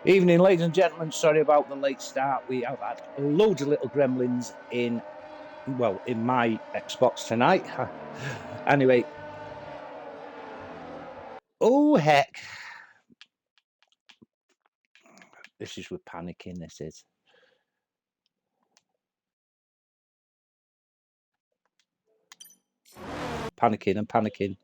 Evening, ladies and gentlemen. Sorry about the late start. We have had loads of little gremlins in my Xbox tonight. Anyway. Oh, heck. This is with panicking, this is. Panicking and panicking.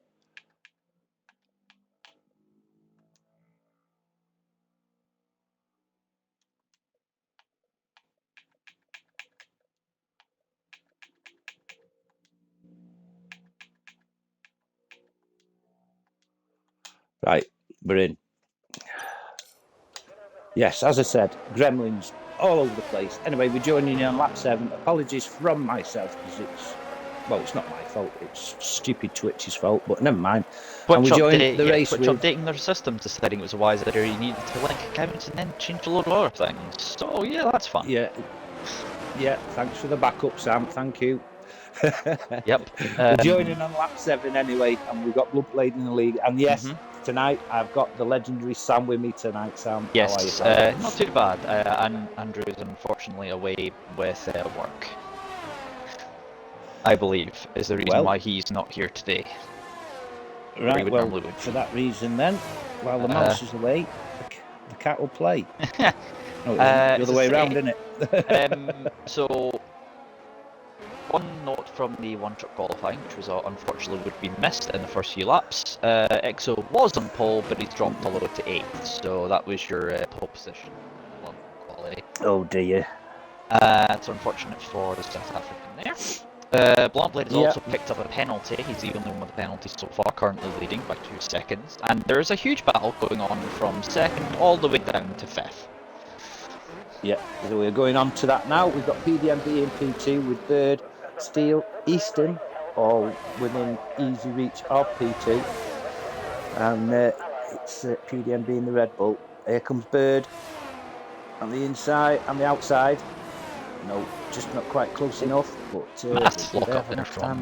Right, we're in. Yes, as I said, gremlins all over the place. Anyway, we're joining you on lap 7. Apologies from myself because it's not my fault. It's stupid Twitch's fault, but never mind. And we joined the race Twitch with updating their system, deciding it was a wise idea you needed to link accounts and then change a load of other things. So yeah, that's fun. Yeah, thanks for the backup, Sam. Thank you. Yep. We're joining on lap 7 anyway, and we've got Blood Blade in the lead. And yes, tonight I've got the legendary Sam with me tonight. Sam, yes, how are you, Sam? not too bad. And Andrew is unfortunately away with work. I believe is the reason why he's not here today. Right. Well, for that reason, then, while the mouse is away, the cat will play. No, the other way around, isn't it? So. One note from the one-truck qualifying, which was unfortunately would be missed in the first few laps. EXO was on pole, but he's dropped all the way to 8th, so that was your pole position quality. Oh dear. It's unfortunate for the South African there. Blonde has also picked up a penalty. He's the only one with a penalty so far, currently leading by 2 seconds. And there is a huge battle going on from 2nd all the way down to 5th. Yeah, so we're going on to that now. We've got PDMB in P2 with Bird, Steel, Easton, all within easy reach of P2. And it's PDMB in the Red Bull. Here comes Bird on the inside, on the outside. No, just not quite close enough. But nice lock up there from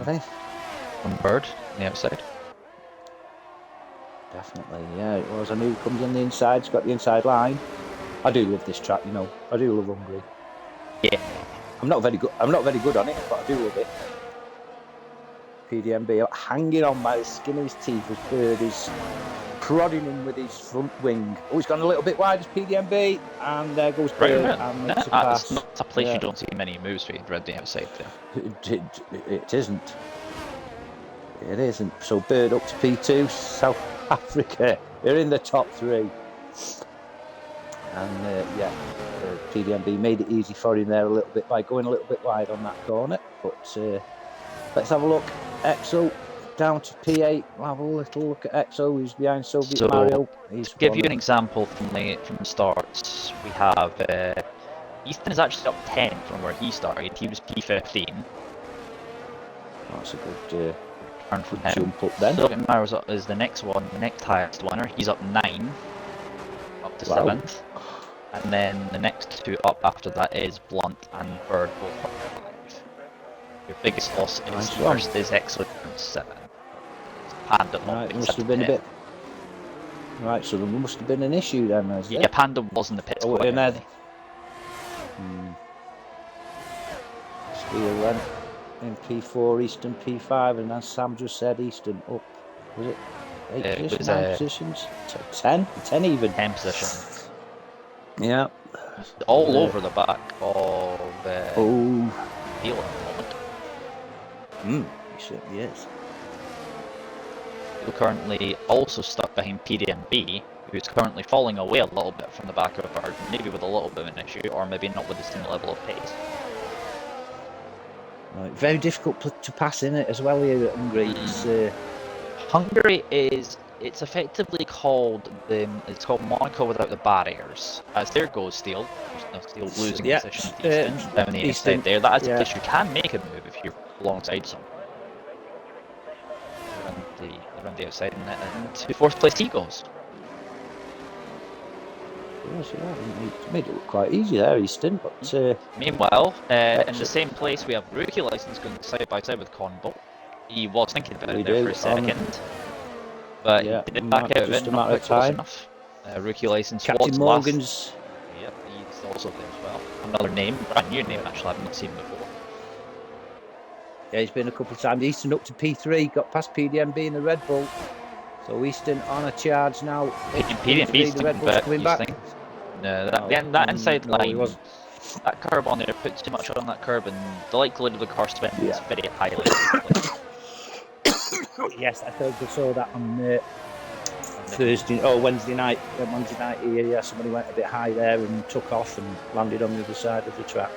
Bird on the outside. Definitely, yeah, it was. I knew he comes on the inside. He's got the inside line. I do love this track, you know. I do love Hungary. Yeah. I'm not very good on it, but I do love it. PDMB hanging on by the skin of his teeth as Bird is prodding him with his front wing. Oh, he's gone a little bit wide as PDMB, and there goes Bird. And makes a pass. It's not a place you don't see many moves for right the outside there. It isn't. It isn't. So Bird up to P2, South Africa. They're in the top 3. And PDMB made it easy for him there a little bit by going a little bit wide on that corner. But let's have a look. EXO down to P8. We'll have a little look at EXO, who's behind Soviet Mario. To give you an example from the starts, we have Easton is actually up 10 from where he started. He was P15. That's a good turn from him. Jump up then. Soviet Mario is the next one, the next highest winner. He's up 9. Up to 7th. And then the next 2 up after that is Blunt and Bird, both up to 5. Your biggest loss is first is EXO from 7. Panda must have been a bit. Right, so there must have been an issue then. Yeah, Panda was in the pits. Oh, in there. Steel then in P4, Easton P5, and as Sam just said, Easton up. Was it 8 positions, 9 positions? 10 even. 10 positions. Yeah. All over the back of Deal at the moment. He certainly is. We're currently also stuck behind PDMB, who's currently falling away a little bit from the back of Bird, maybe with a little bit of an issue, or maybe not with the same level of pace. Right, very difficult to pass in it as well here at Hungary. Hungary it's effectively called Monaco without the barriers. As there goes Steel. Steel losing position to Easton down the inside there. That is a place you can make a move if you're alongside someone. Around the outside and to 4th place he goes. Yes, he made it look quite easy there, Easton. But meanwhile, in the same place we have Rookie License going side by side with Convo. He was thinking about it there for a second. But he did back out of it, not quite close enough. Rookie license. Captain Morgan's. Yep, he's also there as well. Another name, brand new name actually, I've not seen before. Yeah, he's been a couple of times. Easton up to P3, got past PDMB in the Red Bull. So Easton on a charge now. PDMB's the Red Bull's coming back. No, that inside line, was. that curb on there, put too much on that curb, and the likelihood of the car spinning is very highly. Yes, I think I saw that on Wednesday night. Wednesday night here, yeah, somebody went a bit high there and took off and landed on the other side of the track.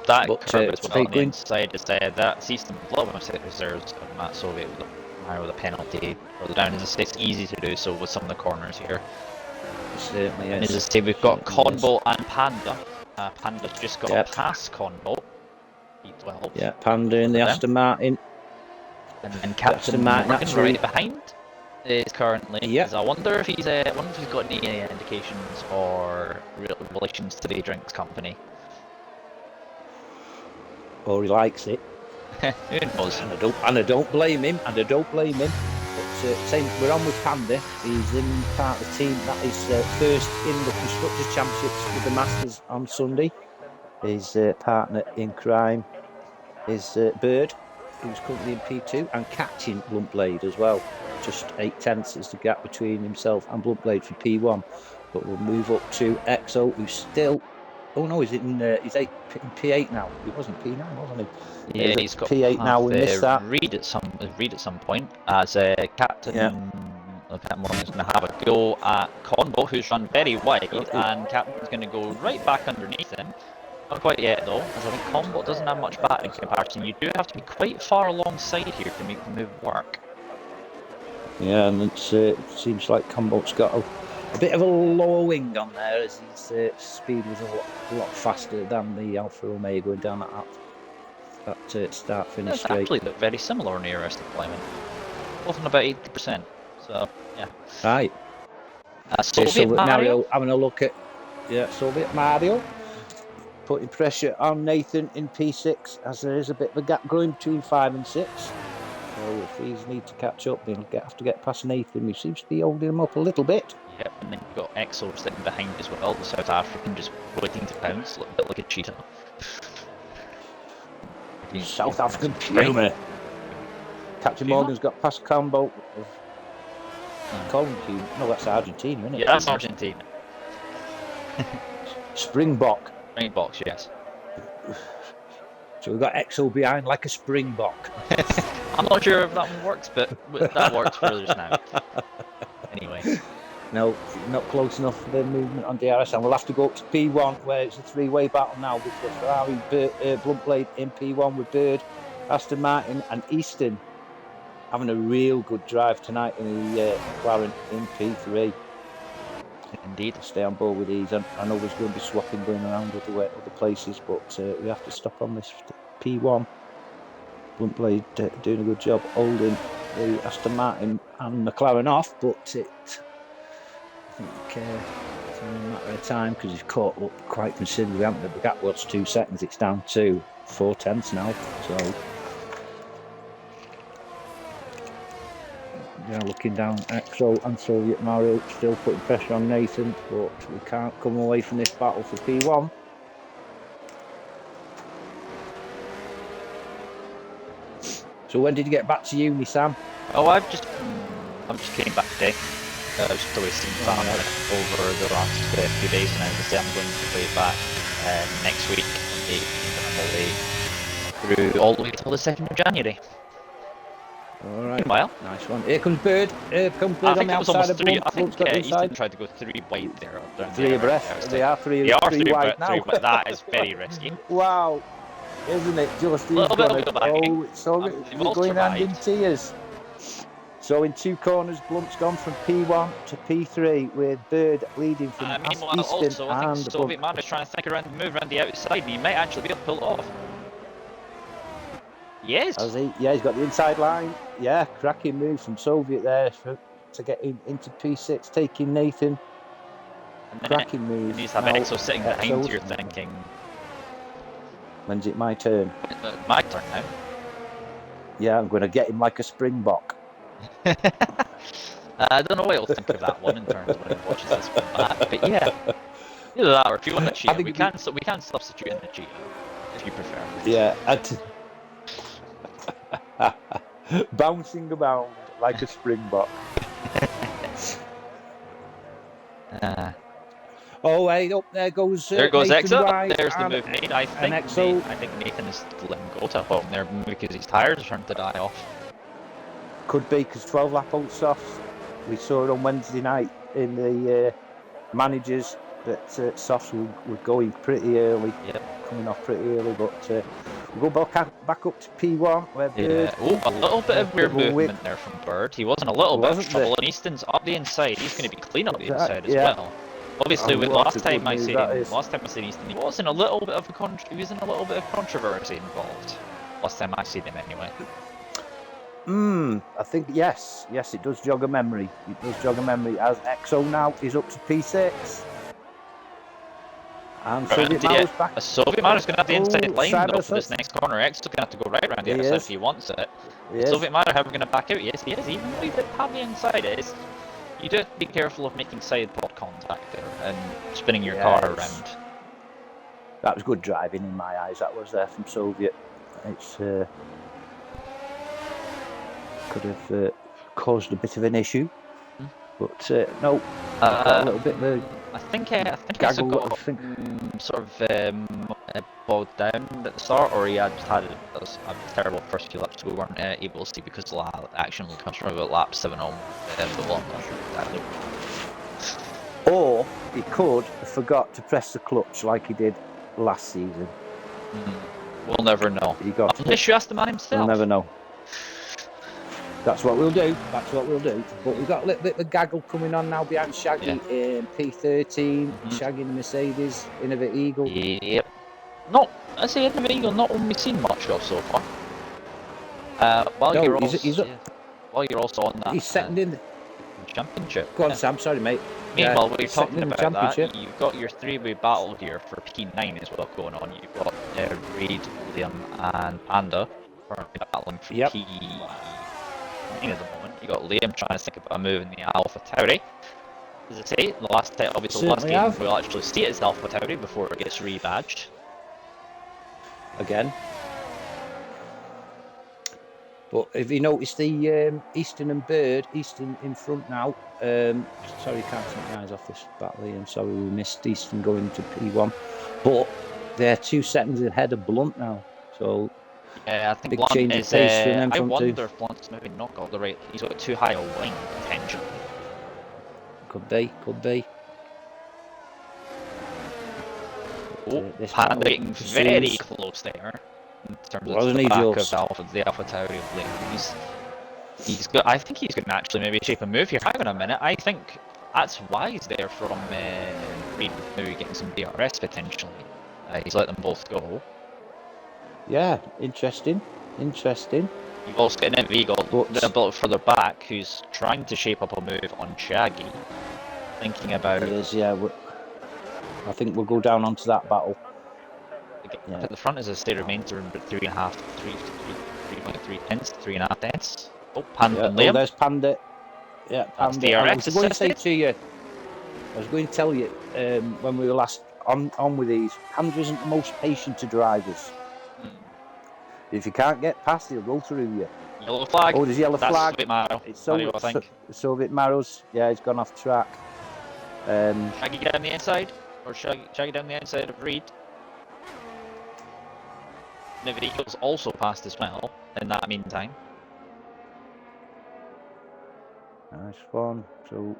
That curb as well on the inside is that's Easton. A lot of mistake reserves of Matt Soviet with a penalty further down in the States. Easy to do so with some of the corners here. Certainly is. And as I say, we've got Convo and Panda. Panda's just got past Convo. P12. Yeah, Panda in the Aston Martin. And then Captain Morgan right behind is currently. Yeah. I wonder if he's got any indications or relations to the drinks company. Or he likes it. Who knows? And I don't blame him. But we're on with Panda. He's in part of the team that is first in the Constructors' Championships with the Masters on Sunday. His partner in crime is Bird, who's currently in P2 and catching Bluntblade as well. Just 8/10 is the gap between himself and Bluntblade for P1. But we'll move up to EXO, who's still. Oh no, he's in P8 now. He wasn't P9, wasn't he? Yeah, he's got P8 now. We missed that. Reed at some point as Captain. Captain Morgan's going to have a go at Convo, who's run very wide, and Captain's going to go right back underneath him. Not quite yet though, as I think Convo doesn't have much back in comparison. You do have to be quite far alongside here to make the move work. Yeah, and it seems like Convo's got a bit of a lower wing on there, as his speed was a lot faster than the Alfa Romeo going down that start-finish straight. Actually, they're very similar on the ERS deployment. Both on about 80%. So, yeah. Right. Soviet Mario having a look at Soviet Mario. Putting pressure on Nathan in P6, as there is a bit of a gap growing between 5 and 6. So if these need to catch up, they'll have to get past Nathan, who seems to be holding him up a little bit. Yep, and then you've got EXO sitting behind as well, the South African just waiting to pounce, a little bit like a cheetah. South African Puma. Captain Morgan's got past combo of Colin Puma. No, that's Argentina, isn't it? Yeah, that's Argentina. Springbok. Springboks, yes. So we've got EXO behind like a springbok. I'm not sure if that one works, but that works for us now. Anyway. No, not close enough for the movement on DRS, and we'll have to go up to P1, where it's a three-way battle now with the Ferrari Bluntblade in P1 with Bird, Aston Martin and Easton having a real good drive tonight in the McLaren in P3. Indeed. Stay on board with these. I know there's going to be swapping going around other places, but we have to stop on this P1. Bluntblade doing a good job holding the Aston Martin and McLaren off, but I think it's only a matter of time because he's caught up quite considerably. The gap was 2 seconds, it's down to 4/10 now. So, looking down, EXO and Soviet Mario still putting pressure on Nathan, but we can't come away from this battle for P1. So when did you get back to uni, Sam? Oh, I just came back today. I was still seeing family over the last few days, and as I say, I'm going to be back next week on the 8th, all the way till the 2nd of January. All right. Meanwhile, nice one. Here comes Bird. On the outside of Blunt. I think Easton tried to go 3 wide there. 3 abreast. They are 3 wide now. But that is very risky. Wow. Isn't it just these it's going hand in tears. So in 2 corners, Blunt's gone from P1 to P3 with Bird leading from meanwhile, Easton also, I think and Soviet Man is trying to think around and move around the outside, and he might actually be able to pull it off. Yes. Yeah, he's got the inside line. Yeah, cracking move from Soviet there to get into P6, taking Nathan. Cracking move. He's have EXO sitting behind you, thinking. When's it my turn? My turn now. Yeah, I'm going to get him like a springbok. I don't know what he'll think of that one in terms of when he watches this one back, but yeah, either that or if you want a I cheater, think we can substitute in a cheater if you prefer. Yeah, bouncing about like a springbok. Oh, hey, up there goes There goes Nathan Exo. White. There's the and- move made. I think Exo. I think Nathan is letting go to home there because his tires are starting to die off. Could be because 12 lap old softs. We saw it on Wednesday night in the managers that softs were going pretty early. Yep. Coming off pretty early, but we'll go back up to P1 where Bird. Yeah. Oh, a little bit of weird movement there from Bird. He wasn't a little bit of trouble, and Easton's up the inside. He's going to be clean up the inside as well. Obviously, with last time I seen Easton, he was in a little bit of controversy involved. Last time I seen him, anyway. I think yes, it does jog a memory. It does jog a memory. As EXO now is up to P6. And Soviet Maro's back. Soviet Maro's going to have the inside line though for this next corner. EXO's going to have to go right around the outside if he wants it. Soviet Maro, however, going to back out. Yes, he is. Even though he did have the inside, it is. You do have to be careful of making side pod contact there and spinning your car around. That was good driving in my eyes. That was there from Soviet. It's could have caused a bit of an issue, but no. A little bit of I think it's got sort of bogged down at the start, or he had just had a terrible first few laps we weren't able to see because the action comes from about lap 7 on the long. Or he could have forgot to press the clutch like he did last season. We'll never know. Unless you ask the man himself. We'll never know. That's what we'll do. But we've got a little bit of gaggle coming on now behind Shaggy in P13. Shaggy in the Mercedes, Innovate Eagle. Yep. I say Innovate Eagle, not one we've seen much of so far. While you're also on that. He's second in the championship. Go on, Sam. Sorry, mate. Meanwhile, while you're talking about that, you've got your three-way battle here for P9 as well going on. You've got Reed, Liam, and Panda battling for P9 at the moment. You got Liam trying to think about a move in the Alpha Tauri. As I say, the last game we'll actually see it as Alpha Tauri before it gets rebadged. Again. But if you notice the Easton and Bird, Easton in front now. Sorry, can't take my eyes off this battle here. I'm sorry we missed Easton going to P1. But they're 2 seconds ahead of Blunt now. So I think big Blunt change is. of pace for them I from wonder if Blunt's maybe not got the right. He's got too high a wing potentially. Could be. Panda getting very close there in terms of the back of the Alpha Tauri of Liam. He's got. I think he's going to actually maybe shape a move here. Hang on a minute. I think that's wise there from Reed, maybe getting some DRS potentially. He's let them both go. Yeah, interesting. You've also got an Eagle a bit further back who's trying to shape up a move on Shaggy. Thinking about I think we'll go down onto that battle. At the front, as I say, remains around 3.3 tenths, 3.5 tenths. Oh, Panda and Liam. Oh, there's Panda. Yeah, Panda. I was going to say to you, I was going to tell you when we were last on with these, Panda isn't the most patient of drivers. If you can't get past, he'll go through you. Yellow flag. Oh, there's yellow flag. Soviet Maro. It's Soviet Maro's. Yeah, he's gone off track. Shaggy down the inside, or Shaggy down the outside of Reed. Nivity Eagles also passed as well in that meantime. Nice one. So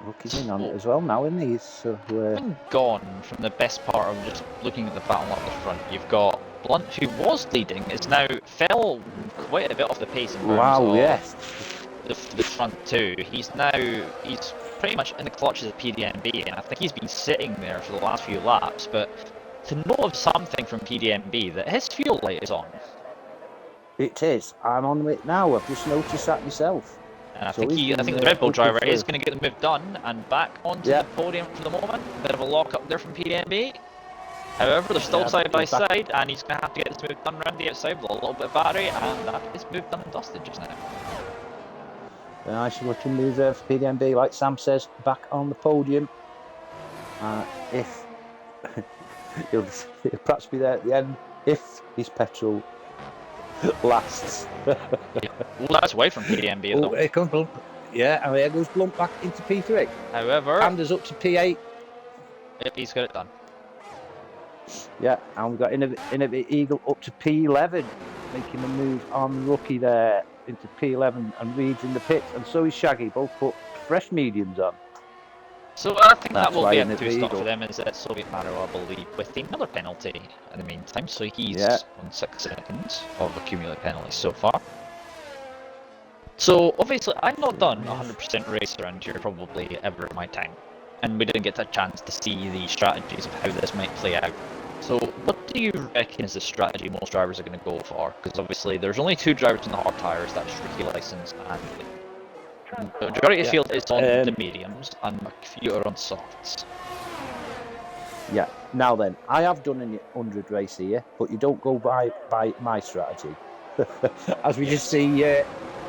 Rookie's in on it as well now, isn't he? So been gone from the best part of just looking at the battle up the front. You've got Blunt, who was leading, is now fell quite a bit off the pace in terms of the front two. He's pretty much in the clutches of PDMB, and I think he's been sitting there for the last few laps. But to know of something from PDMB that his fuel light is on. It is. I'm on it now. I've just noticed that myself. And I think the Red Bull driver is going to get the move done and back onto the podium for the moment. A bit of a lock up there from PDMB. However, they're still side by side, and he's going to have to get this move done around the outside with a little bit of battery, and that is moved done and dusted just now. A nice looking move there for PDMB, like Sam says, back on the podium. If he'll perhaps be there at the end, if his petrol lasts. Well, that's away from PDMB Oh, though. here comes Blunt. Yeah, and there goes Blunt back into P3. However, Anders up to P8. Yep, he's got it done. Yeah, and we've got Innovate Eagle up to P11, making a move on Rookie there into P11, and Reed's in the pit, and so is Shaggy. Both put fresh mediums on. So I think That's that will why be a Innovate 2-stop Eagle. for them, is that Soviet Mario, I believe, with another penalty in the meantime. So he's on 6 seconds of accumulated penalties so far. So obviously, I've not done 100% race around here probably ever in my time, and we didn't get a chance to see the strategies of how this might play out. So what do you reckon is the strategy most drivers are going to go for? Because obviously there's only 2 drivers in the hard tyres, that's Rookie License and the majority of the field is on the mediums and a few are on softs. Yeah, now then, I have done a 100 race here, but you don't go by my strategy. As we just see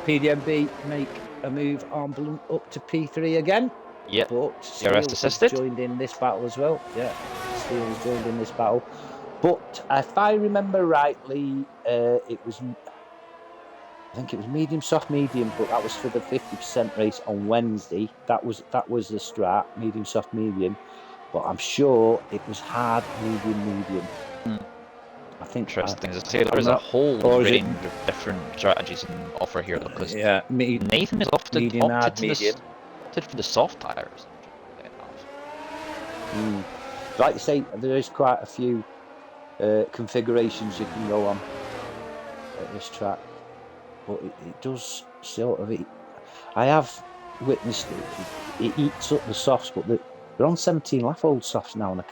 PDMB make a move on Blunt up to P3 again. Yep, but ERC assisted. joined in this battle as well. Yeah, Steele's joined in this battle. But if I remember rightly, I think it was medium, soft, medium, but that was for the 50% race on Wednesday. That was the strat, medium, soft, medium. But I'm sure it was hard, medium, medium. I think interesting. There is a whole range of different strategies in offer here, because Nathan is often medium, hard, medium. Opted for the soft tires. Like you say, there is quite a few configurations you can go on at this track, but it does sort of. I have witnessed it eats up the softs, but they're on 17 lap old softs now. And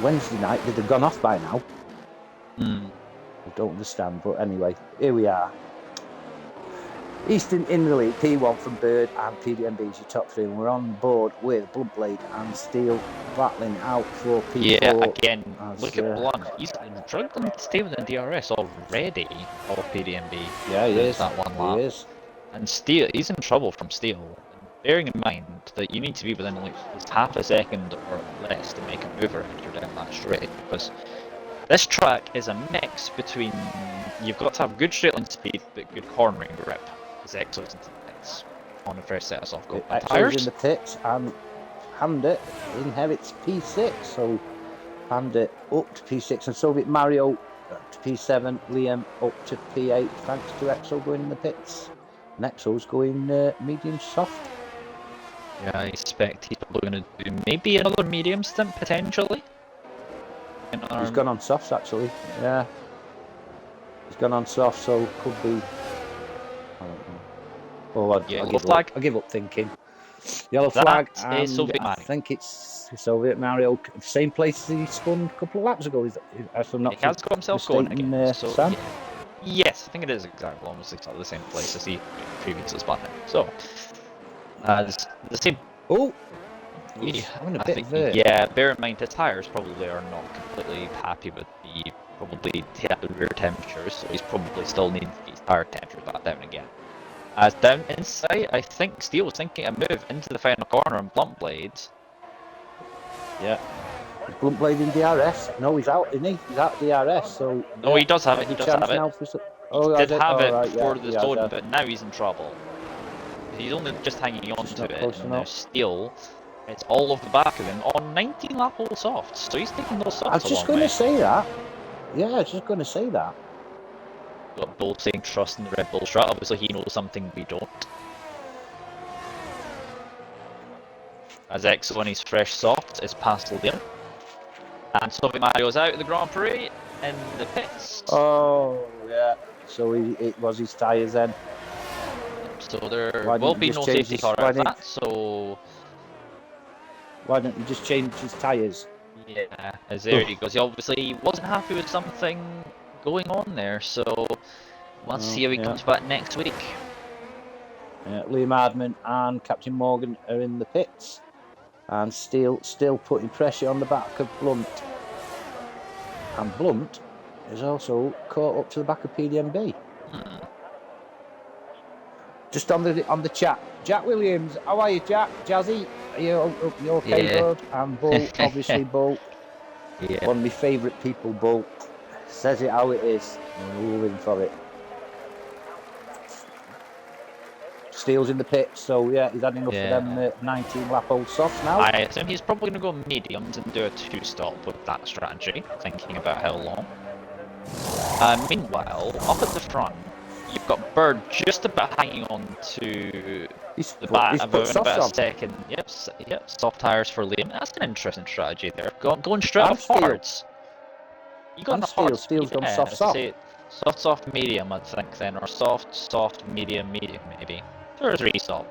Wednesday night they'd have gone off by now. I don't understand, but anyway, here we are. Eastern in the lead, P1 from Bird and PDMB is your top 3, and we're on board with Bluntblade and Steele battling out for P4. Yeah, again, look at Blunt. He's struggling to stay within DRS already of PDMB. Yeah, he is. That one lap. He is. And Steele, he's in trouble from Steele. Bearing in mind that you need to be within like half a second or less to make a move around here down that straight, because this track is a mix between, you've got to have good straight line speed but good cornering grip. Exo's into the pits on the first set of soft gold tyres. In the pits, and Hamda inherits P6, so Hamda up to P6, and Soviet Mario up to P7, Liam up to P8, thanks to Exo going in the pits. And Exo's going medium soft. Yeah, I expect he's probably going to do maybe another medium stint potentially. He's gone on softs actually, yeah. He's gone on soft, so could be. I give up thinking. Yellow flag, and Soviet I think it's Soviet Mario, same place as he spun a couple of laps ago. He has got himself going again. Sam? Yes, I think it is almost exactly the same place as he previously spun it. So, the same. Oh, yeah. Bear in mind his tires probably are not completely happy with the rear temperatures, so he's probably still needing to get his tire temperature back down again. As down inside, I think Steele was thinking a move into the final corner on Bluntblade. Yeah. Is Bluntblade in DRS? No, he's out, isn't he? He's out of DRS, so... No, he does have it, he did have it before the zone, but now he's in trouble. He's only just hanging on to it, and now Steele, it's all off the back of him on 19 lap old softs, so he's taking those softs. I was just going to say that. Yeah, I was just going to say that. Got Bull saying trust in the Red Bull strat. Obviously, he knows something we don't. As Exo on his fresh soft is past Liam. And Soviet Mario's out of the Grand Prix in the pits. Oh, yeah. So it was his tyres then. So there will be no safety car out of that, so... Why don't you just change his tyres? Yeah, as there he goes. He obviously wasn't happy with something going on there, so let's see how he comes back next week. Liam Hardman and Captain Morgan are in the pits, and still putting pressure on the back of Blunt, and Blunt is also caught up to the back of PDMB. Just on the chat, Jack Williams. How are you, Jack? Jazzy? Are you okay, Yeah. bud? And Bull, obviously, Bull. Yeah. One of my favourite people, Bull. Says it how it is. I'm living for it. Steele's in the pit, so yeah, he's had enough of them 19-lap old softs now. I assume he's probably going to go mediums and do a 2-stop with that strategy, thinking about how long. Meanwhile, up at the front, you've got Bird just about hanging on to the back of about a second. Yep, soft tyres for Liam. That's an interesting strategy there. Going straight off hards. You got Steele's done soft, medium, I think then, or soft, medium, maybe. 2 or 3 stop.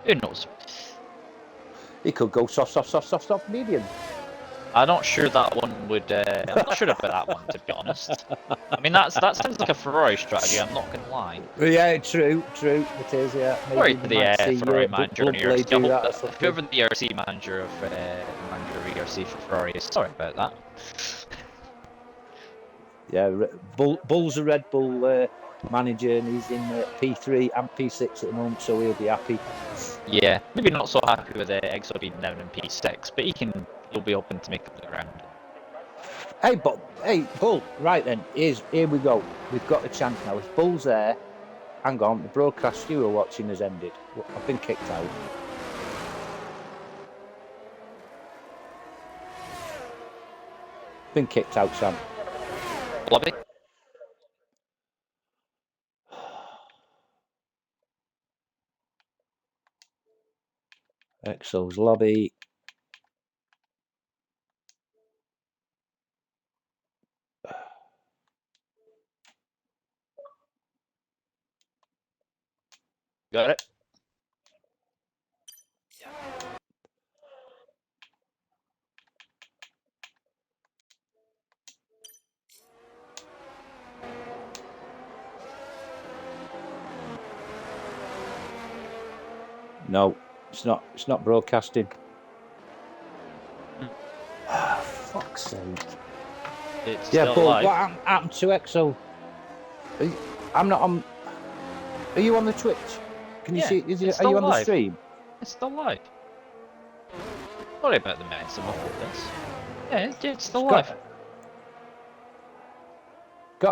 Who knows? He could go soft, medium. I'm not sure that one would. I'm not sure about that one, to be honest. I mean, that sounds like a Ferrari strategy. I'm not gonna lie. Yeah, true. It is. Yeah. Sorry to the Ferrari manager. Whoever the ERC manager of ERC for Ferrari is. Sorry about that. Yeah, Bull's a Red Bull manager, and he's in P3 and P6 at the moment, so he'll be happy. Yeah, maybe not so happy with Exo being down in P6, but he'll be open to make up the ground. Hey, Bull, right then, here we go. We've got a chance now. If Bull's there, hang on, the broadcast you were watching has ended. I've been kicked out. Been kicked out, Sam. Lobby? Exo's lobby. Got it? No, it's not broadcasting. Fuck's sake. It's still live. What happened to Exo? I'm not on. Are you on the Twitch? Can you see? Are you on the stream? It's still live. Sorry about the mess of this. Yeah, it's still live.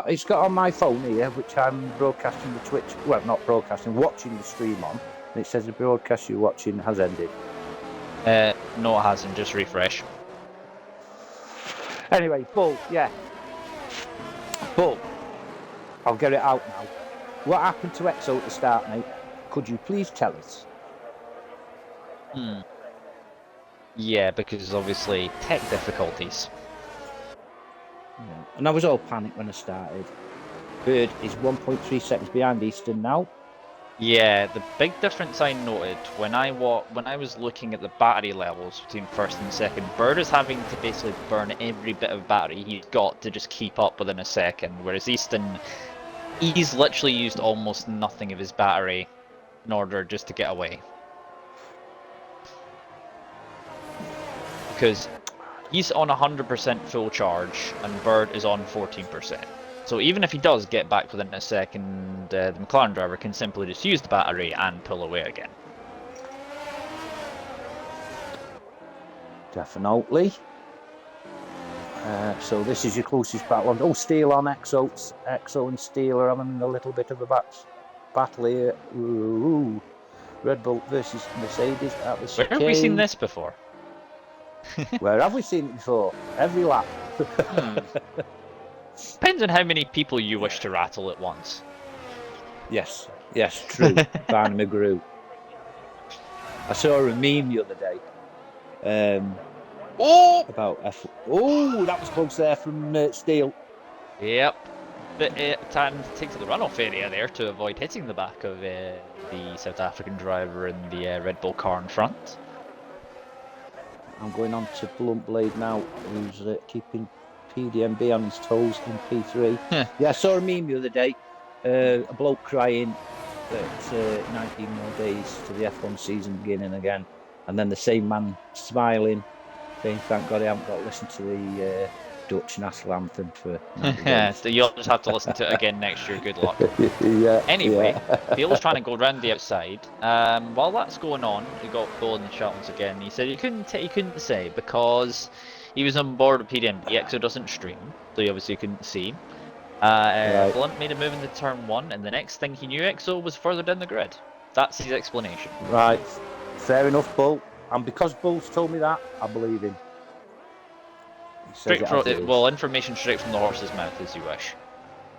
It's got on my phone here, which I'm broadcasting the Twitch. Well, not broadcasting, watching the stream on. And it says the broadcast you're watching has ended. No, it hasn't. Just refresh. Anyway, Bull, yeah. Bull, I'll get it out now. What happened to Exo at the start, mate? Could you please tell us? Yeah, because obviously tech difficulties. Yeah. And I was all panicked when I started. Bird is 1.3 seconds behind Easton now. Yeah, the big difference I noted when I was looking at the battery levels between first and second, Bird is having to basically burn every bit of battery he's got to just keep up within a second, whereas Easton, he's literally used almost nothing of his battery in order just to get away. Because he's on 100% full charge and Bird is on 14%. So even if he does get back within a second, the McLaren driver can simply just use the battery and pull away again. Definitely. So this is your closest battle. Oh, Steele on Exo. Exo and Steele are having a little bit of a battle here. Ooh. Red Bull versus Mercedes at the chicane. Where have we seen this before? Where have we seen it before? Every lap. Depends on how many people you wish to rattle at once. Yes, true. Barney McGrew. I saw a meme the other day. About F. Oh, that was close there from Steele. Yep. But time to take to the runoff area there to avoid hitting the back of the South African driver in the Red Bull car in front. I'm going on to Blunt Blade now, who's keeping PDMB on his toes in P3. Yeah, I saw a meme the other day. A bloke crying that 19 more days to the F1 season beginning again. And then the same man smiling, saying, thank God I haven't got to listen to the Dutch national anthem for. Yeah, so you'll just have to listen to it again next year. Good luck. Yeah. Anyway, yeah. Bale's trying to go round the outside. While that's going on, we got Bill in the chat once again. He said he couldn't say because he was on board with PDMB. EXO doesn't stream, so he obviously couldn't see. Right. Blunt made a move into turn 1, and the next thing he knew, EXO was further down the grid. That's his explanation. Right. Fair enough, Bull. And because Bull's told me that, I believe him. Straight from, well, information straight from the horse's mouth, as you wish.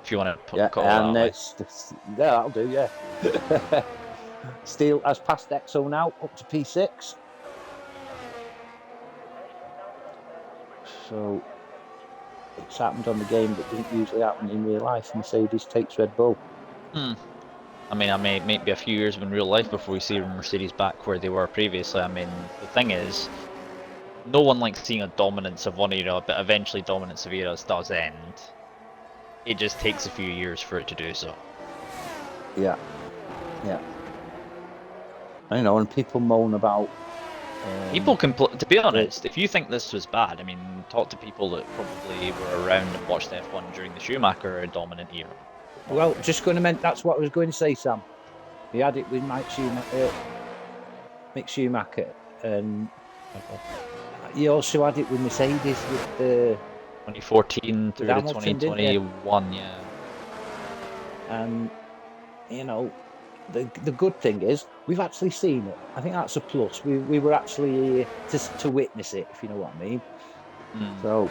If you want to call it that way. Yeah, that'll do, yeah. Steele has passed EXO now, up to P6. So, it's happened on the game that doesn't usually happen in real life. Mercedes takes Red Bull. I mean, it may be a few years in real life before we see Mercedes back where they were previously. I mean, the thing is, no one likes seeing a dominance of one era, but eventually dominance of eras does end. It just takes a few years for it to do so. Yeah. I know, and people moan about... people can, to be honest, if you think this was bad, I mean, talk to people that probably were around and watched F1 during the Schumacher dominant era. Well, just going to mention, that's what I was going to say, Sam. He had it with Mick Schumacher, and he also had it with Mercedes with the 2014 through to 2021, yeah. And you know, the good thing is we've actually seen it. I think that's a plus. We were actually here to witness it, if you know what I mean. So.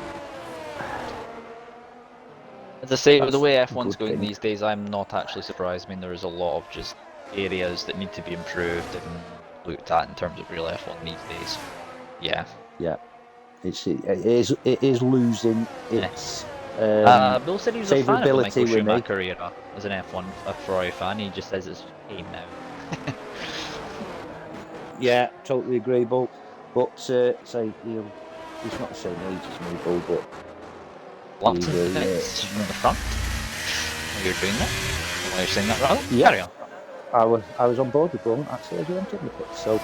As I say, with the way F1's going these days, I'm not actually surprised. I mean, there is a lot of just areas that need to be improved and looked at in terms of real F1 these days. Yeah. It is losing its Bill said he was a fan of the Michael Schumacher era as an F1 a Ferrari fan. He just says it's pain now. Yeah, totally agree, Bull. But say he's not the same age as me, Bull, but Lots of things from the front. While you're doing that, while you're saying that, rather. Yeah. Carry on. I was on board with Blunt actually as we entered the pit. So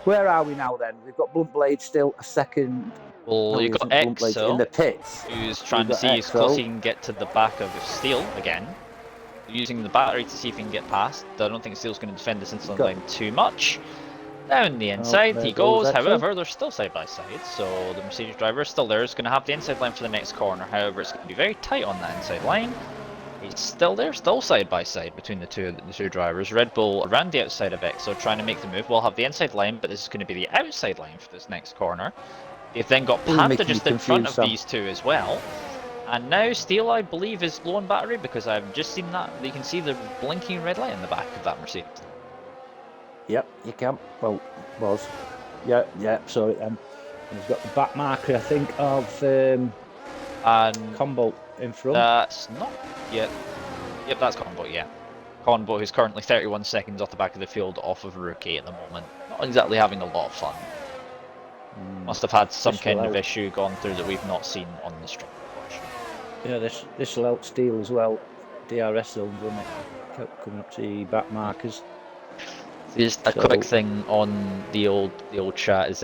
where are we now then? We've got Blunt Blade still a second. Well, you've got EXO in the pits, who's trying to see as close as he can get to the back of Steele again. Using the battery to see if he can get past. I don't think Steele's going to defend this inside line too much. Down the inside he goes, however, they're still side by side, so the Mercedes driver is still there. He's going to have the inside line for the next corner, however, it's going to be very tight on that inside line. He's still there, still side by side between the two drivers. Red Bull around the outside of EXO trying to make the move. We'll have the inside line, but this is going to be the outside line for this next corner. They've then got Panda just in front of these two as well. And now Steele, I believe, is low on battery because I've just seen that. You can see the blinking red light in the back of that Mercedes. Yep, you can. Well, was. Yeah, sorry. He's got the back marker, I think, of and Combo in front. That's not yet. Yep, that's Combo, yeah. Combo, who's currently 31 seconds off the back of the field off of Rookie at the moment. Not exactly having a lot of fun. Must have had some kind of issue gone through that we've not seen on the stream. Yeah, this will help Steele as well. DRS zones, won't it? Coming up to the back markers. Just a quick thing on the old chat is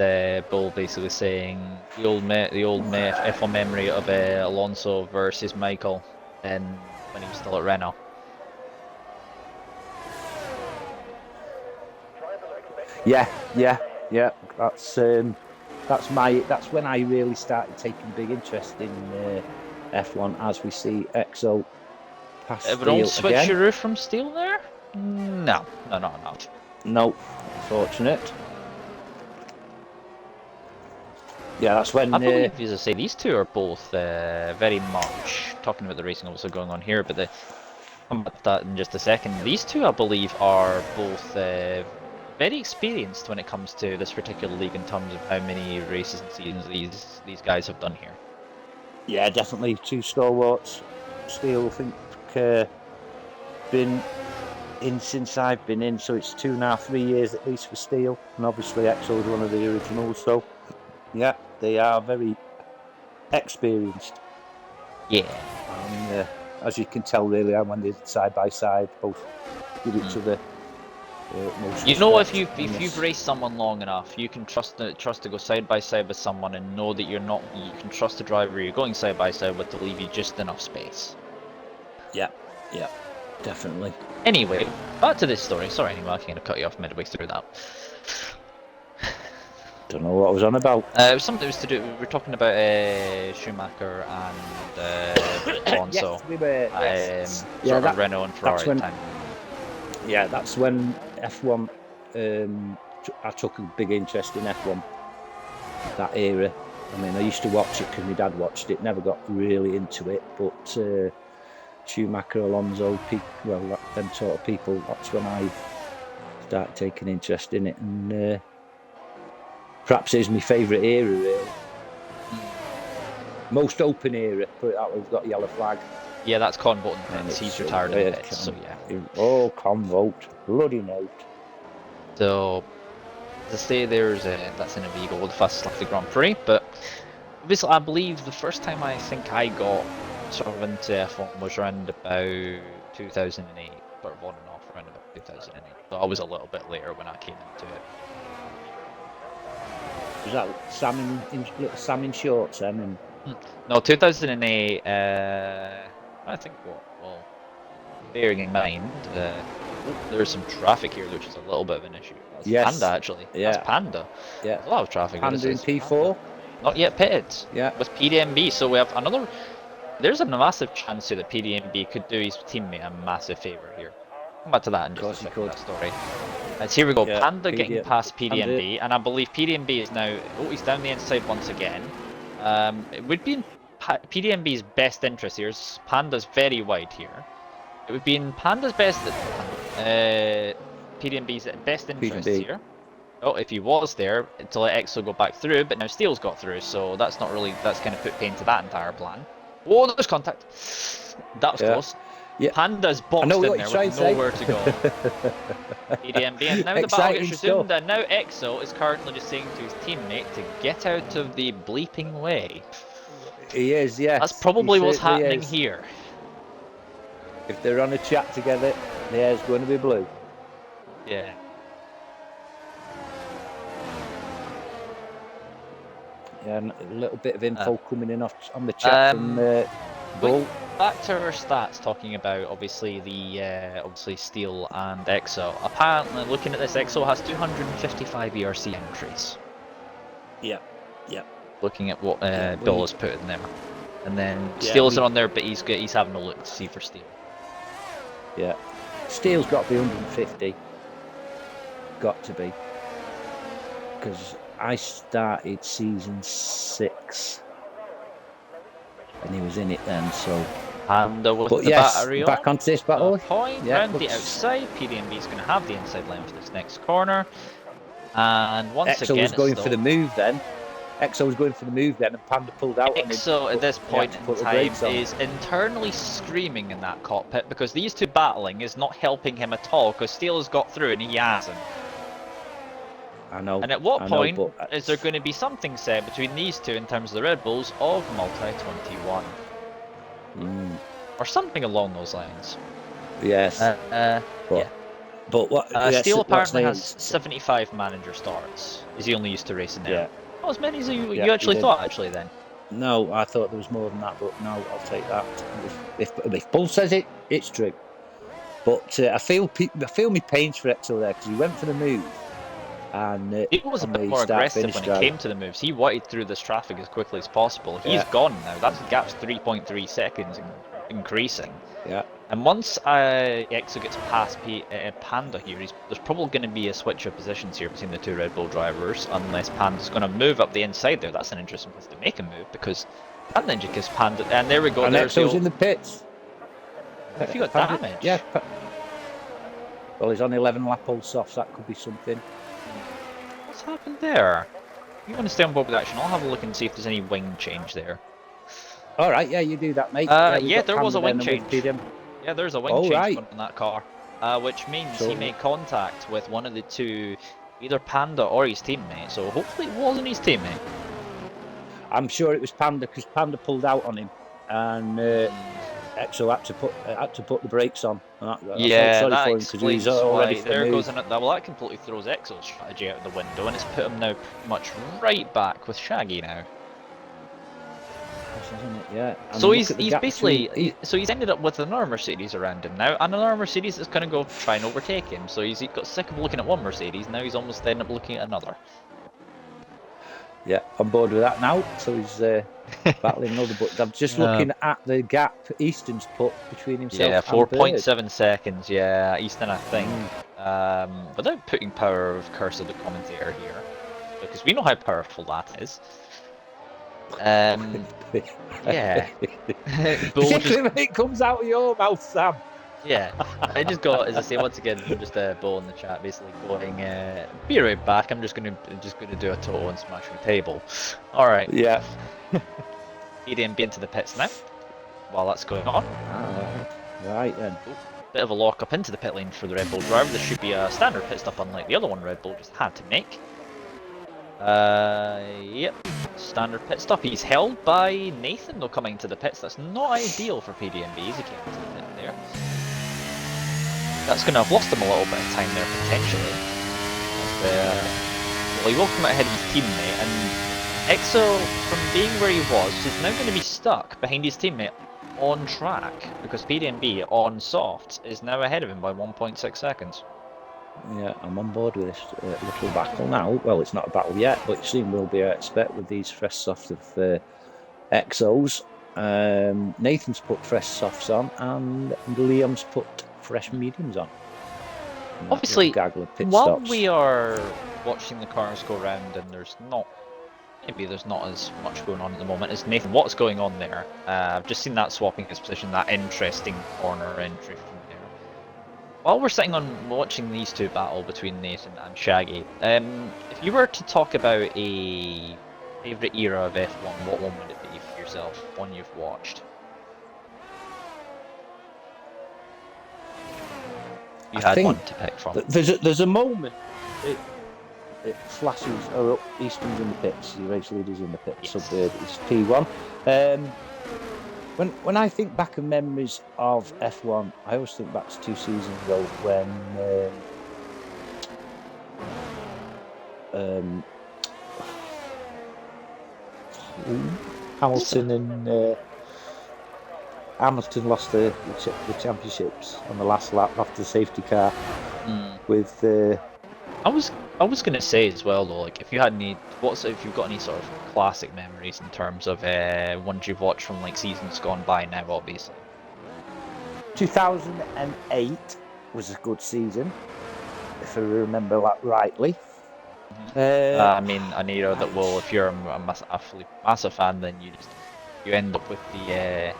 Bull basically saying the old F1 memory of Alonso versus Michael, and when he was still at Renault. Yeah. That's when I really started taking big interest in F1 as we see EXO pass Steele again. Don't switch your roof from Steele there? No. No, unfortunate. Yeah, that's when... I believe, as I say, these two are both very much, talking about the racing also going on here, but come back to that in just a second. These two, I believe, are both very experienced when it comes to this particular league in terms of how many races and seasons these guys have done here. Yeah, definitely two stalwarts. Steele, I think, been in since I've been in, so it's 2.5, 3 years at least for Steele, and obviously EXO is one of the originals, so yeah, they are very experienced. Yeah. And as you can tell really, when they're side by side, both with each other, most You know, respect. if you've raced someone long enough, you can trust to go side by side with someone and know that you're not. You can trust the driver you're going side by side with to leave you just enough space. Yeah, yeah, definitely. Anyway, back to this story. Sorry, anyway, I kind of cut you off midway through that. Don't know what I was on about. It was something that was to do. We were talking about Schumacher and Alonso. Yes, we were. Yes. Sort of Renault and Ferrari when, time. Yeah, that's when F1. I took a big interest in F1. That era. I mean, I used to watch it because my dad watched it. Never got really into it, but Schumacher, Alonso, them sort of people. That's when I started taking interest in it, and perhaps it's my favourite era, really. Most open era. Put it that way. We've got a yellow flag. Yeah, that's Con Bolton. He's retired in the pits, so yeah. Oh, Con vote, bloody note. So, to say that's in a vehicle with the fastest lap of the Grand Prix, but obviously I believe the first time I think I got sort of into F1 was around about 2008, sort of on and off around about 2008. So I was a little bit later when I came into it. Was that Sam in shorts then? No, 2008. I think well, bearing in mind, there's some traffic here, which is a little bit of an issue. That's Panda, actually. Yeah. That's Panda. Yeah. There's a lot of traffic. Panda in P4? Not yet pitted. Yeah. With PDMB, so we have another. There's a massive chance here that PDMB could do his teammate a massive favour here. Come back to that in just a second, that story. And here we go, yeah, Panda getting past PDMB, and I believe PDMB is now. Oh, he's down the inside once again. It would be in PDMB's best interest here. Panda's very wide here. It would be in Panda's best. PDMB's best interest here. Oh, if he was there to let Exo go back through, but now Steele's got through, so that's not really. That's kind of put pain to that entire plan. Oh, there's contact. That was close. Yeah. Panda's boxed in there with nowhere to go. PDMB, and now the battle gets resumed, and now Exo is currently just saying to his teammate to get out of the bleeping way. He is, yes. That's probably what's happening here. If they're on a chat together, the air's going to be blue. Yeah. Yeah, and a little bit of info coming in on the chat from Bull. Back to our stats, talking about obviously the Steele and Exo. Apparently, looking at this, Exo has 255 ERC entries. Yeah, yeah. Looking at what Bill has put in there, and then Steele's on there, but he's having a look to see for Steele. Yeah, Steele's got to be 150. Got to be, because I started season 6. And he was in it then, so. And with the battery on. Back onto this battle. Point round the outside. PDMB's going to have the inside line for this next corner. And once again, Exo was going for the move then. And Panda pulled out. Exo at this point in time is internally screaming in that cockpit because these two battling is not helping him at all because Steele has got through and he hasn't. I know. And at what point is there going to be something said between these two in terms of the Red Bulls of multi-21? Or something along those lines. Yes. Yeah. But what? Steele apparently has 75 manager starts. Is he only used to racing there? Yeah. Not as many as you actually thought, actually, then. No, I thought there was more than that, but no, I'll take that. If Bull says it, it's true. But I feel me pains for Exo there because he went for the move. And he was a bit more aggressive when he came to the moves. He wanted through this traffic as quickly as possible. He's gone now. That gap's 3.3 seconds increasing. Yeah. And once Exo gets past Panda here, there's probably going to be a switch of positions here between the two Red Bull drivers, unless Panda's going to move up the inside there. That's an interesting place to make a move because that Ninja gives Panda. And there we go. And Exo's in the pits. If you got damage. Yeah. Well, he's on 11 lap old softs. That could be something. What's happened there? You want to stay on board with action? I'll have a look and see if there's any wing change there. All right, yeah, you do that, mate. There was a wing change. Yeah, there's a wing change on that car, which means he made contact with one of the two, either Panda or his teammate. So hopefully it wasn't his teammate. I'm sure it was Panda because Panda pulled out on him, and Exo had to put the brakes on. And I felt Yeah, sorry that for him because he was explains all ready why. for the There goes move. an. Well, that completely throws Exo's strategy out the window, and it's put him now pretty much right back with Shaggy now. Isn't it? Yeah. And So look he's at the gap basically between, so he's ended up with another Mercedes around him now, and another Mercedes is going to go try and overtake him. So he's got sick of looking at one Mercedes, now he's almost ended up looking at another. yeah, on board with that now. So he's battling another. But I'm just looking at the gap Easton's put between himself Yeah, and Bird. 4.7 seconds. Yeah, Easton, I think. Without putting power of curse of the commentator here, because we know how powerful that is. Yeah. Particularly when it comes out of your mouth, Sam. Yeah, I just got, as I say once again, just a ball in the chat, basically going, be right back. I'm just gonna do a total and smash my table. All right. Yeah. EDM be into the pits now. While that's going on. Right then. Ooh, bit of a lock up into the pit lane for the Red Bull driver. This should be a standard pit stop, unlike the other one Red Bull just had to make. Yep, standard pit stop. He's held by Nathan though coming to the pits. That's not ideal for PDMB as he came into the pit there. That's going to have lost him a little bit of time there potentially. Well, he will come out ahead of his teammate, and Exo, from being where he was, is now going to be stuck behind his teammate on track because PDMB on soft is now ahead of him by 1.6 seconds. Yeah, I'm on board with this little battle now. Well, it's not a battle yet, but it soon will be, I expect, with these fresh softs of Exos. Nathan's put fresh softs on, and Liam's put fresh mediums on. Obviously, while stops. we are watching the cars go round and there's not as much going on at the moment as Nathan, what's going on there? I've just seen that swapping his position, that interesting corner entry from there. While we're sitting on watching these two battle between Nathan and Shaggy, if you were to talk about a favourite era of F1, what one would it be for yourself? One you've watched? You had one to pick from. There's a moment it flashes. Oh, Easton's in the pits. The race leader's in the pits. Yes. So it's P1. When I think back of memories of F1, I always think back to 2 seasons ago when Hamilton lost the championships on the last lap after the safety car. With I was gonna say as well though, like if you you've got any sort of classic memories in terms of ones you've watched from like seasons gone by now, obviously. 2008 was a good season, if I remember that rightly. I mean, an era that will, if you're a massive fan, then you end up with the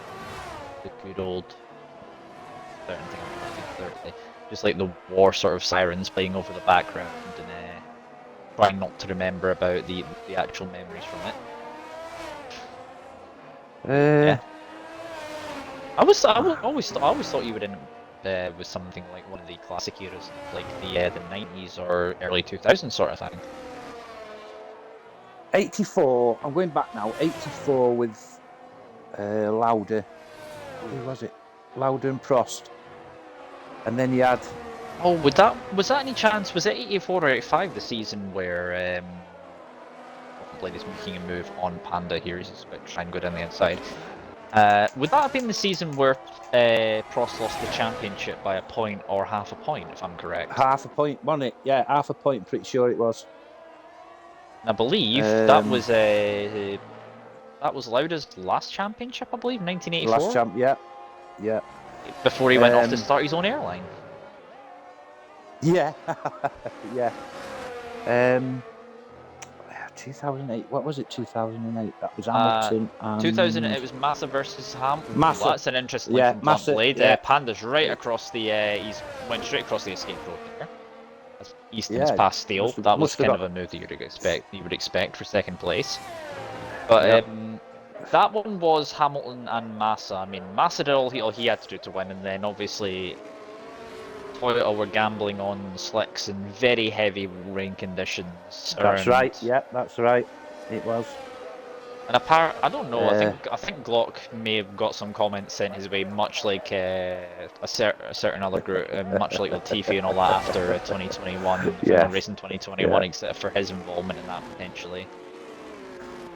good old just like the war sort of sirens playing over the background and trying not to remember about the actual memories from it. Yeah. I always thought you would end up with something like one of the classic eras, like the 90s or early 2000s sort of thing. 84. I'm going back now. 84 with Lauda. Who was it? Lauda and Prost. And then you had. Oh, was that any chance? Was it 84 or 85 the season where Blade is making a move on Panda here? He's about to try and go down the inside. Would that have been the season where Prost lost the championship by a point or half a point, if I'm correct? Half a point, wasn't it? Yeah, half a point. Pretty sure it was. I believe that was Lauda's last championship. I believe 1984. Last champ, yeah. Before he went off to start his own airline. Yeah, yeah. 2008. What was it? 2008. That was Hamilton. 2008. It was Massa versus Hamilton. Massa. Well, that's an interesting one from Massa. Blade. Yeah. Panda's right across the. He's went straight across the escape road there. Easton's past Steele. That was kind of a move that you would expect for second place. But that one was Hamilton and Massa. I mean, Massa did all he had to do to win, and then obviously Toyota were gambling on slicks in very heavy rain conditions. That's right. Yeah, that's right. It was. And I don't know. I think Glock may have got some comments sent his way, much like a certain other group, much like Latifi and all that after 2021 final race in 2021, except for his involvement in that potentially.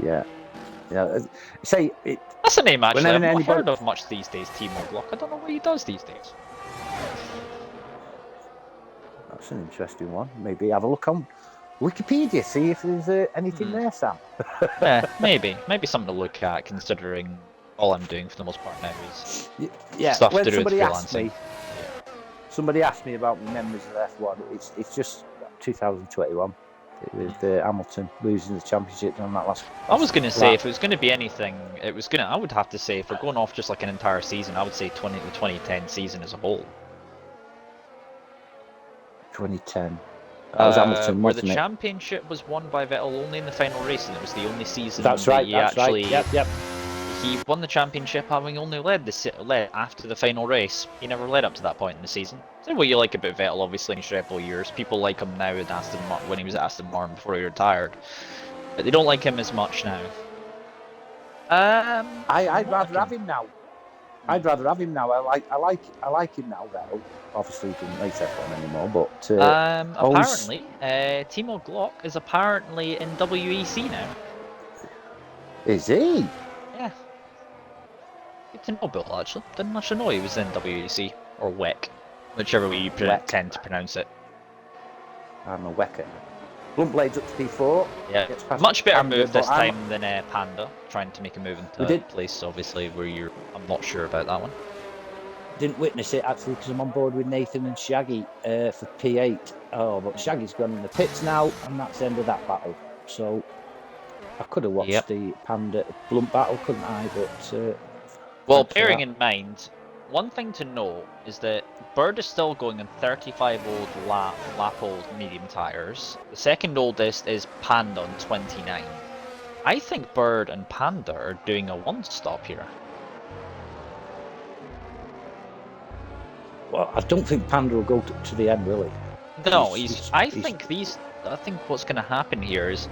Yeah. Say it. That's a name actually. I've not anybody... heard of much these days. Timo Glock. I don't know what he does these days. That's an interesting one. Maybe have a look on Wikipedia, see if there's anything there, Sam. Yeah, maybe something to look at, considering all I'm doing for the most part now is stuff to do with freelancing. Somebody asked me about my memories of F1. It's just 2021 with Hamilton losing the championship on that last. I was going to say if it was going to be anything, I would have to say if we're going off just like an entire season, I would say the 2010 season as a whole. 2010. That was Hamilton, where wasn't the it? championship was won by Vettel only in the final race, and it was the only season that's right. Yep. He won the championship having only led after the final race. He never led up to that point in the season. That's what you like about Vettel, obviously, in his Red Bull years. People like him now at Aston Martin when he was at Aston Martin before he retired, but they don't like him as much now. I'd rather have him now. I like him now, Vettel. Obviously, he doesn't race F1 anymore, but apparently, Timo Glock is apparently in WEC now. Is he? Yeah. Good to know, Bill, actually. Didn't actually know he was in WEC, or WEC, whichever way you tend to pronounce it. I'm a Wecker. Blunt blades up to P4. Yeah, much better move this time than Panda, trying to make a move into a place, obviously, where I'm not sure about that one. Didn't witness it, actually, because I'm on board with Nathan and Shaggy for P8. Oh, but Shaggy's gone in the pits now, and that's the end of that battle. So, I could have watched the Panda Blunt battle, couldn't I? But well, bearing in mind, one thing to note is that Bird is still going on 35 old lap old medium tyres. The second oldest is Panda on 29. I think Bird and Panda are doing a one-stop here. Well, I don't think Panda will go to the end, will he? No, I think what's going to happen here is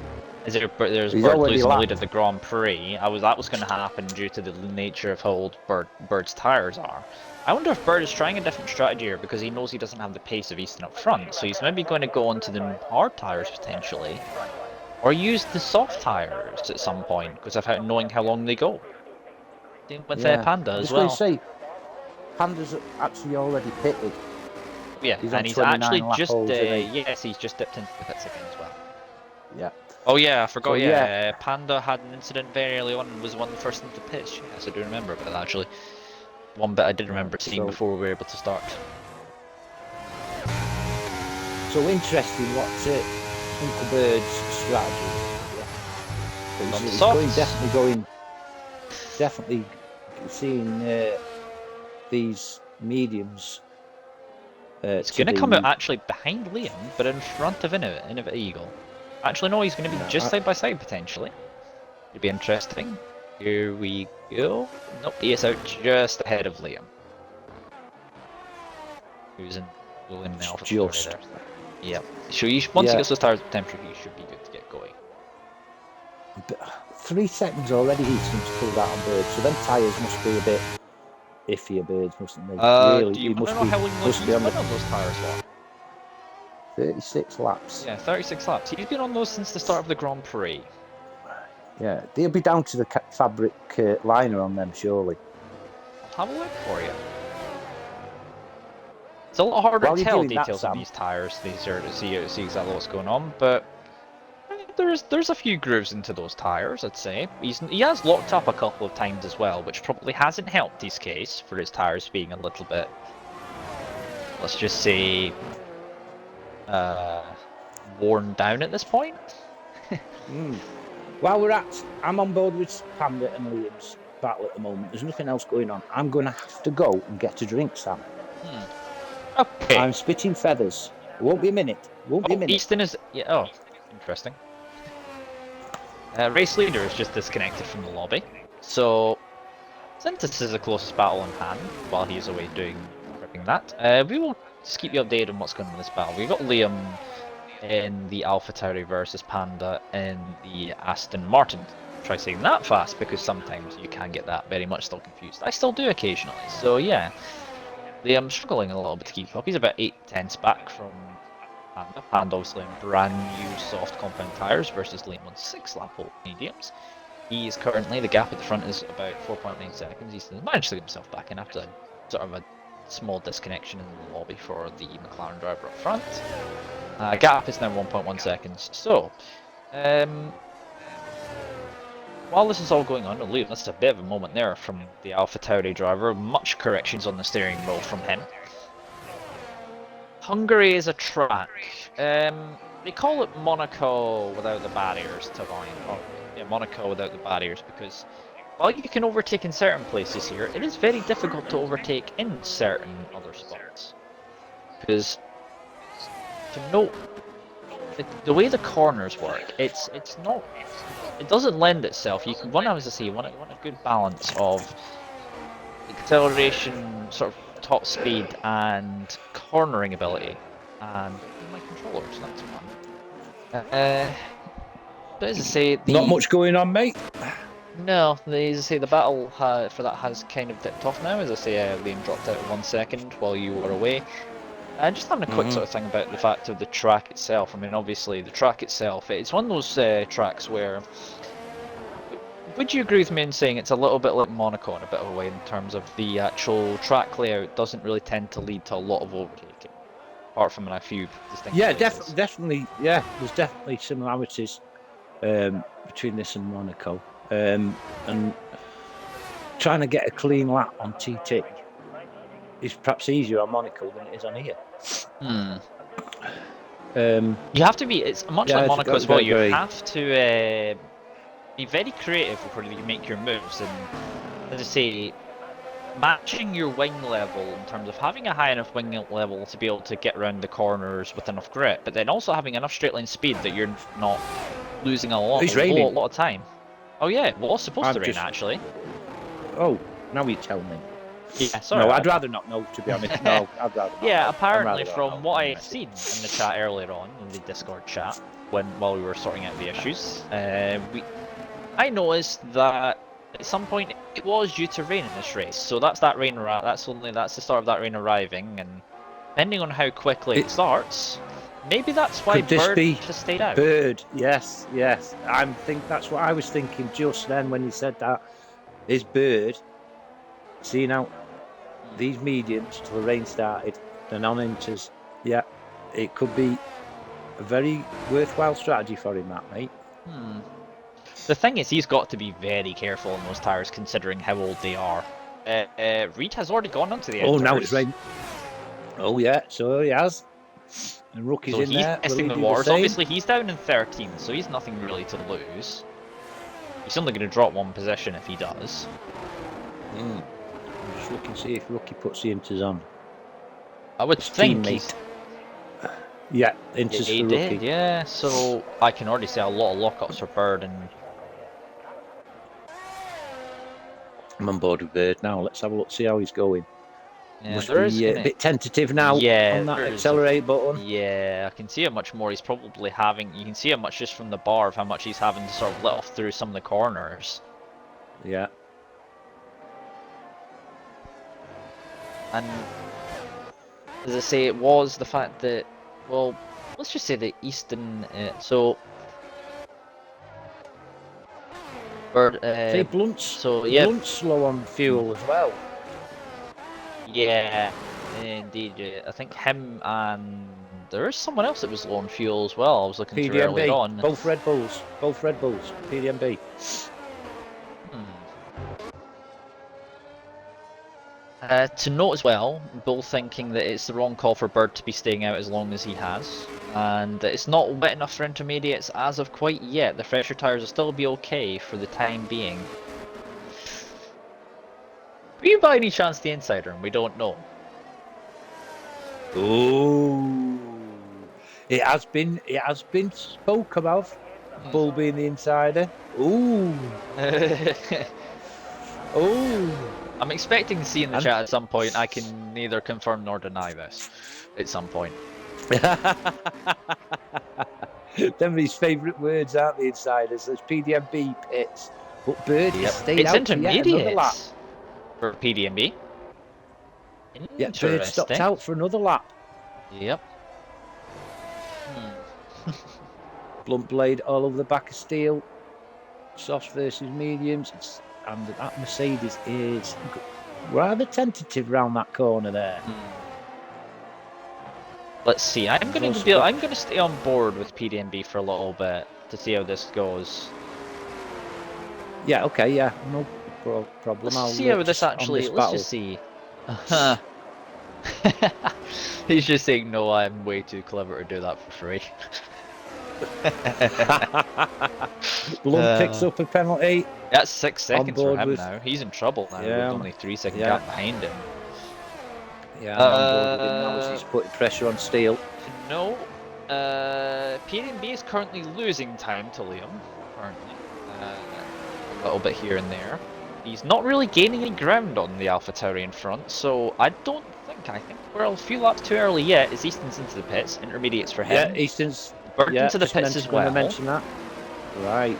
there's Bird losing the lead at the Grand Prix. That was going to happen due to the nature of how old Bird's tyres are. I wonder if Bird is trying a different strategy here because he knows he doesn't have the pace of Easton up front, so he's maybe going to go onto the hard tyres potentially, or use the soft tyres at some point because of knowing how long they go. With Panda as well. Say, Panda's actually already pitted. Yeah, and he's actually just he's just dipped into the pits again as well. Yeah. Oh yeah, I forgot. So, Panda had an incident very early on and was one of the first into the pits. Yes, I do remember about that actually. One bit I did remember seeing before we were able to start. So interesting, what's Uncle Bird's strategy? Definitely seeing these mediums. It's going to come out actually behind Liam, but in front of Innova Eagle. Actually, no, he's going to be just side by side potentially. It'd be interesting. Here we go. Nope, he is out just ahead of Liam. Who's in the Alpha just there. Yeah. So once he gets those tires at temperature, he should be good to get going. But 3 seconds already Easton's pulled out on Bird, so them tyres must be a bit iffier, Birds, mustn't they? Really, do you want to know how long he's been on those tyres for? 36 laps. Yeah, 36 laps. He's been on those since the start of the Grand Prix. Yeah, they'll be down to the fabric liner on them, surely. I'll have a look for you. It's a lot harder to tell details on these tyres to see exactly what's going on, but there's a few grooves into those tyres, I'd say. He has locked up a couple of times as well, which probably hasn't helped his case for his tyres being a little bit, let's just say, worn down at this point. While I'm on board with Panda and Liam's battle at the moment. There's nothing else going on. I'm going to have to go and get a drink, Sam. Okay. I'm spitting feathers. It won't be a minute. Easton is... Yeah, oh, interesting. Race leader is just disconnected from the lobby. So, since this is the closest battle in hand, while he's away prepping that, we will just keep you updated on what's going on in this battle. We've got Liam in the AlphaTauri versus Panda in the Aston Martin try saying that fast, because sometimes you can get that very much still confused. I still do occasionally, so yeah. I'm struggling a little bit to keep up. He's about 8/10 back from Panda. Panda obviously in brand new soft compound tyres versus lane 1 6-lap old mediums. He is currently, the gap at the front is about 4.9 seconds. He's managed to get himself back in after sort of a small disconnection in the lobby for the McLaren driver up front. Gap is now 1.1 seconds. So, while this is all going on, that's a bit of a moment there from the AlphaTauri driver. Much corrections on the steering wheel from him. Hungary is a track. They call it Monaco without the barriers to Vine. Or, yeah, Monaco without the barriers, because while you can overtake in certain places here, it is very difficult to overtake in certain other spots. Because to note the way the corners work, it doesn't lend itself. You can want a good balance of acceleration, sort of top speed, and cornering ability. And my controllers, that's fun. But as I say, not much going on, mate. No, as I say, the battle for that has kind of dipped off now. As I say, Liam dropped out 1 second while you were away. Just having a quick sort of thing about the fact of the track itself. I mean, obviously, the track itself, it's one of those tracks where... Would you agree with me in saying it's a little bit like Monaco in a bit of a way, in terms of the actual track layout doesn't really tend to lead to a lot of overtaking, apart from in a few distinct places? Definitely. Yeah, there's definitely similarities between this and Monaco. And trying to get a clean lap on TT is perhaps easier on Monaco than it is on here. You have to be, it's much like Monaco as well, you have to be very creative before you make your moves, and as I say, matching your wing level in terms of having a high enough wing level to be able to get around the corners with enough grip, but then also having enough straight line speed that you're not losing a lot of time. Oh yeah, well, it's supposed to rain actually. Oh, now you tell me. Yeah, sorry. No, I'd rather not know, to be honest. No, I'd rather not. Yeah, apparently from what I had seen in the chat earlier on, in the Discord chat, while we were sorting out the issues, I noticed that at some point it was due to rain in this race. So that's that rain. That's the start of that rain arriving, and depending on how quickly it starts, maybe that's why Bird has stayed out. Bird, yes. I think that's what I was thinking just then when you said that. Is Bird seeing out these mediums till the rain started, the non-inters? Yeah, it could be a very worthwhile strategy for him, that, mate. The thing is, he's got to be very careful on those tyres, considering how old they are. Reed has already gone onto the Oh, now it's raining. Oh, yeah, so he has. And Rookie's in there. So he's testing the waters. Obviously, he's down in 13th, so he's nothing really to lose. He's only going to drop 1 position if he does. I'm just looking to see if Rookie puts the inters on. I would think teammate. Yeah, inters for Rookie. Yeah, so I can already see a lot of lockups for Bird, and I'm on board with Bird now. Let's have a look, see how he's going. Yeah, must be a bit tentative now on that accelerate button. Yeah, I can see how much more he's probably having. You can see how much just from the bar of how much he's having to sort of let off through some of the corners. Yeah. And as I say, it was the fact that, well, let's just say that Easton, Bird, Blunt's slow on fuel as well. Yeah, indeed. I think him and there is someone else that was low on fuel as well. I was looking through earlier on. Both Red Bulls. PDMB. To note as well, Bull thinking that it's the wrong call for Bird to be staying out as long as he has, and that it's not wet enough for intermediates as of quite yet. The fresher tyres will still be okay for the time being. Are you by any chance the insider and we don't know? Oh, it has been spoke about. Bull being the insider. Ooh. Oh. I'm expecting to see in the chat at some point. I can neither confirm nor deny this at some point. Them are his favourite words, aren't they, insiders? There's PDMB pits. But Bird has stayed It's out for yet another lap. intermediates for PDMB. Yeah, Bird stopped out for another lap. Yep. Blunt blade all over the back of steel. Softs versus mediums. And that Mercedes is rather tentative round that corner there. Let's see. I'm going to stay on board with PDMB for a little bit to see how this goes. Yeah. Okay. Yeah. No problem. Let's see how this actually. Let's just see. He's just saying, no, I'm way too clever to do that for free. Blunt picks up a penalty. That's 6 seconds for him now. He's in trouble now with only 3-second gap behind him. Yeah, I'm on board with him now as he's putting pressure on Steele. No, PDMB is currently losing time to Liam. Currently, a little bit here and there. He's not really gaining any ground on the AlphaTauri in front, so I think we're a few laps too early yet. Is Easton's into the pits? Intermediates for him. Yeah, Easton's into the pits as well. Mention that. Right.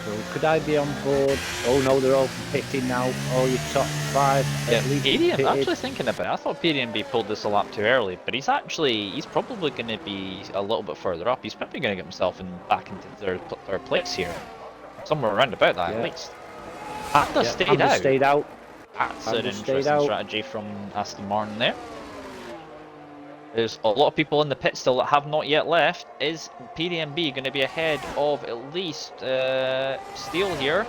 So could I be on board? Oh no, they're all pitting now. All your top 5. Yeah, I'm actually thinking about it. I thought PDMB pulled this a lap too early, but he's probably going to be a little bit further up. He's probably going to get himself back into third place here. Somewhere around about that, at least. Panda stayed out. That's an interesting strategy from Aston Martin there. There's a lot of people in the pit still that have not yet left. Is PDMB going to be ahead of at least Steele here?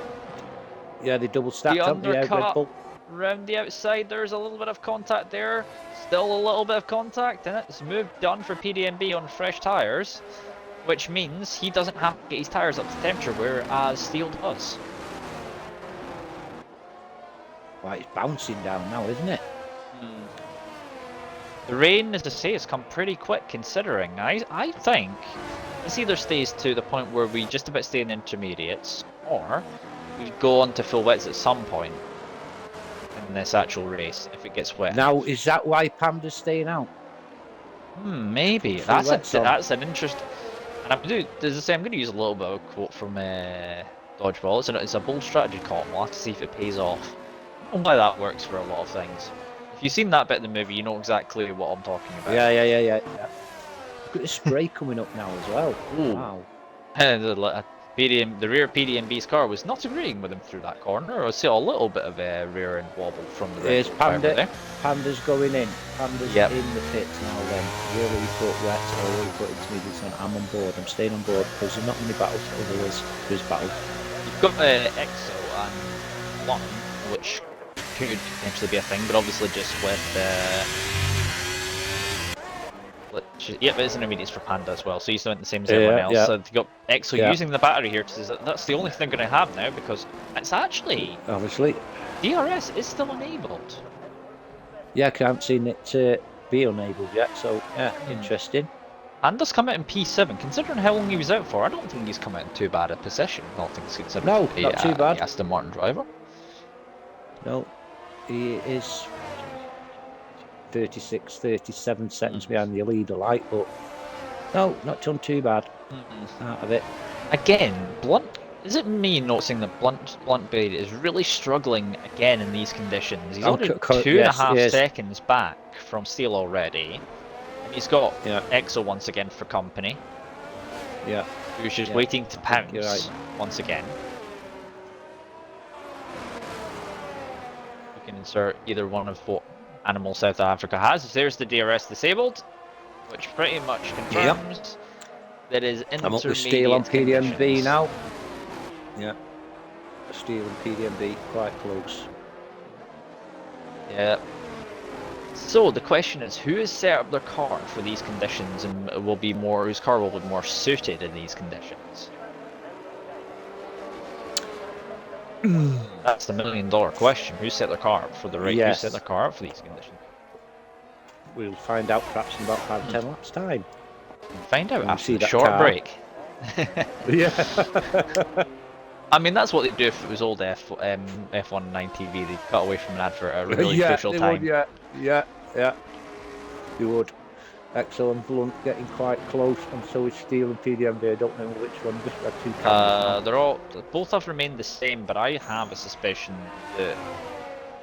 Yeah, they double stacked up. The undercut round the outside. There's a little bit of contact there. Still a little bit of contact, and it's done for PDMB on fresh tyres, which means he doesn't have to get his tyres up to temperature, whereas Steele does. Right, it's bouncing down now, isn't it? The rain, as I say, has come pretty quick considering. I think this either stays to the point where we just about stay in intermediates, or we go on to full wets at some point in this actual race if it gets wet. Now, is that why Panda's staying out? Maybe. That's an interest. And I'm going to use a little bit of a quote from Dodgeball. It's a bold strategy call. We'll have to see if it pays off. I don't know why that works for a lot of things. If you've seen that bit in the movie, you know exactly what I'm talking about. Yeah. Look at the spray coming up now as well. Ooh. Wow. The rear PDMB's car was not agreeing with him through that corner. I see a little bit of a rear end wobble from the There's Panda there. Panda's going in. Panda's in the pits now then. Will he put wet or will he put intermediates on? I'm on board. I'm staying on board because there's not many battles. There's battles. You've got Exo and Lung, which could potentially be a thing, but obviously just with it's intermediates for Panda as well, so he's doing the same as everyone else. So you've got Exo using the battery here that's the only thing they're going to have now, because it's actually obviously DRS is still enabled. Yeah, I haven't seen it be enabled yet, so interesting. Panda's come out in P7. Considering how long he was out for, I don't think he's come out in too bad a position. I don't think he's considered not too bad. Aston Martin driver. No, he is 37 seconds behind the leader light, but no, not done too bad out of it. Again, is it me noticing that Blunt Blade is really struggling again in these conditions? He's only 2.5 seconds back from Steele already. He's got Exo once again for company. Yeah. Who's just waiting to pounce once again. You can insert either one of what animal South Africa has. There's the DRS disabled, which pretty much confirms that is intermediate. I'm up with Steele on PDMB now. Yeah. Steele and PDMB quite close. Yeah. So the question is, who has set up their car for these conditions and whose car will be more suited in these conditions? That's the $1 million question. Who set their car up for the race? Who set their car up for these conditions? We'll find out perhaps in about 5-10 laps time. We'll find out after a short break. I mean, that's what they'd do if it was old F1 9 TV. They'd cut away from an advert at a really crucial time. Yeah. You would. Exo and Blunt getting quite close, and so is Steel and PDMB. I don't know which one. Just got two cameras. Both have remained the same, but I have a suspicion that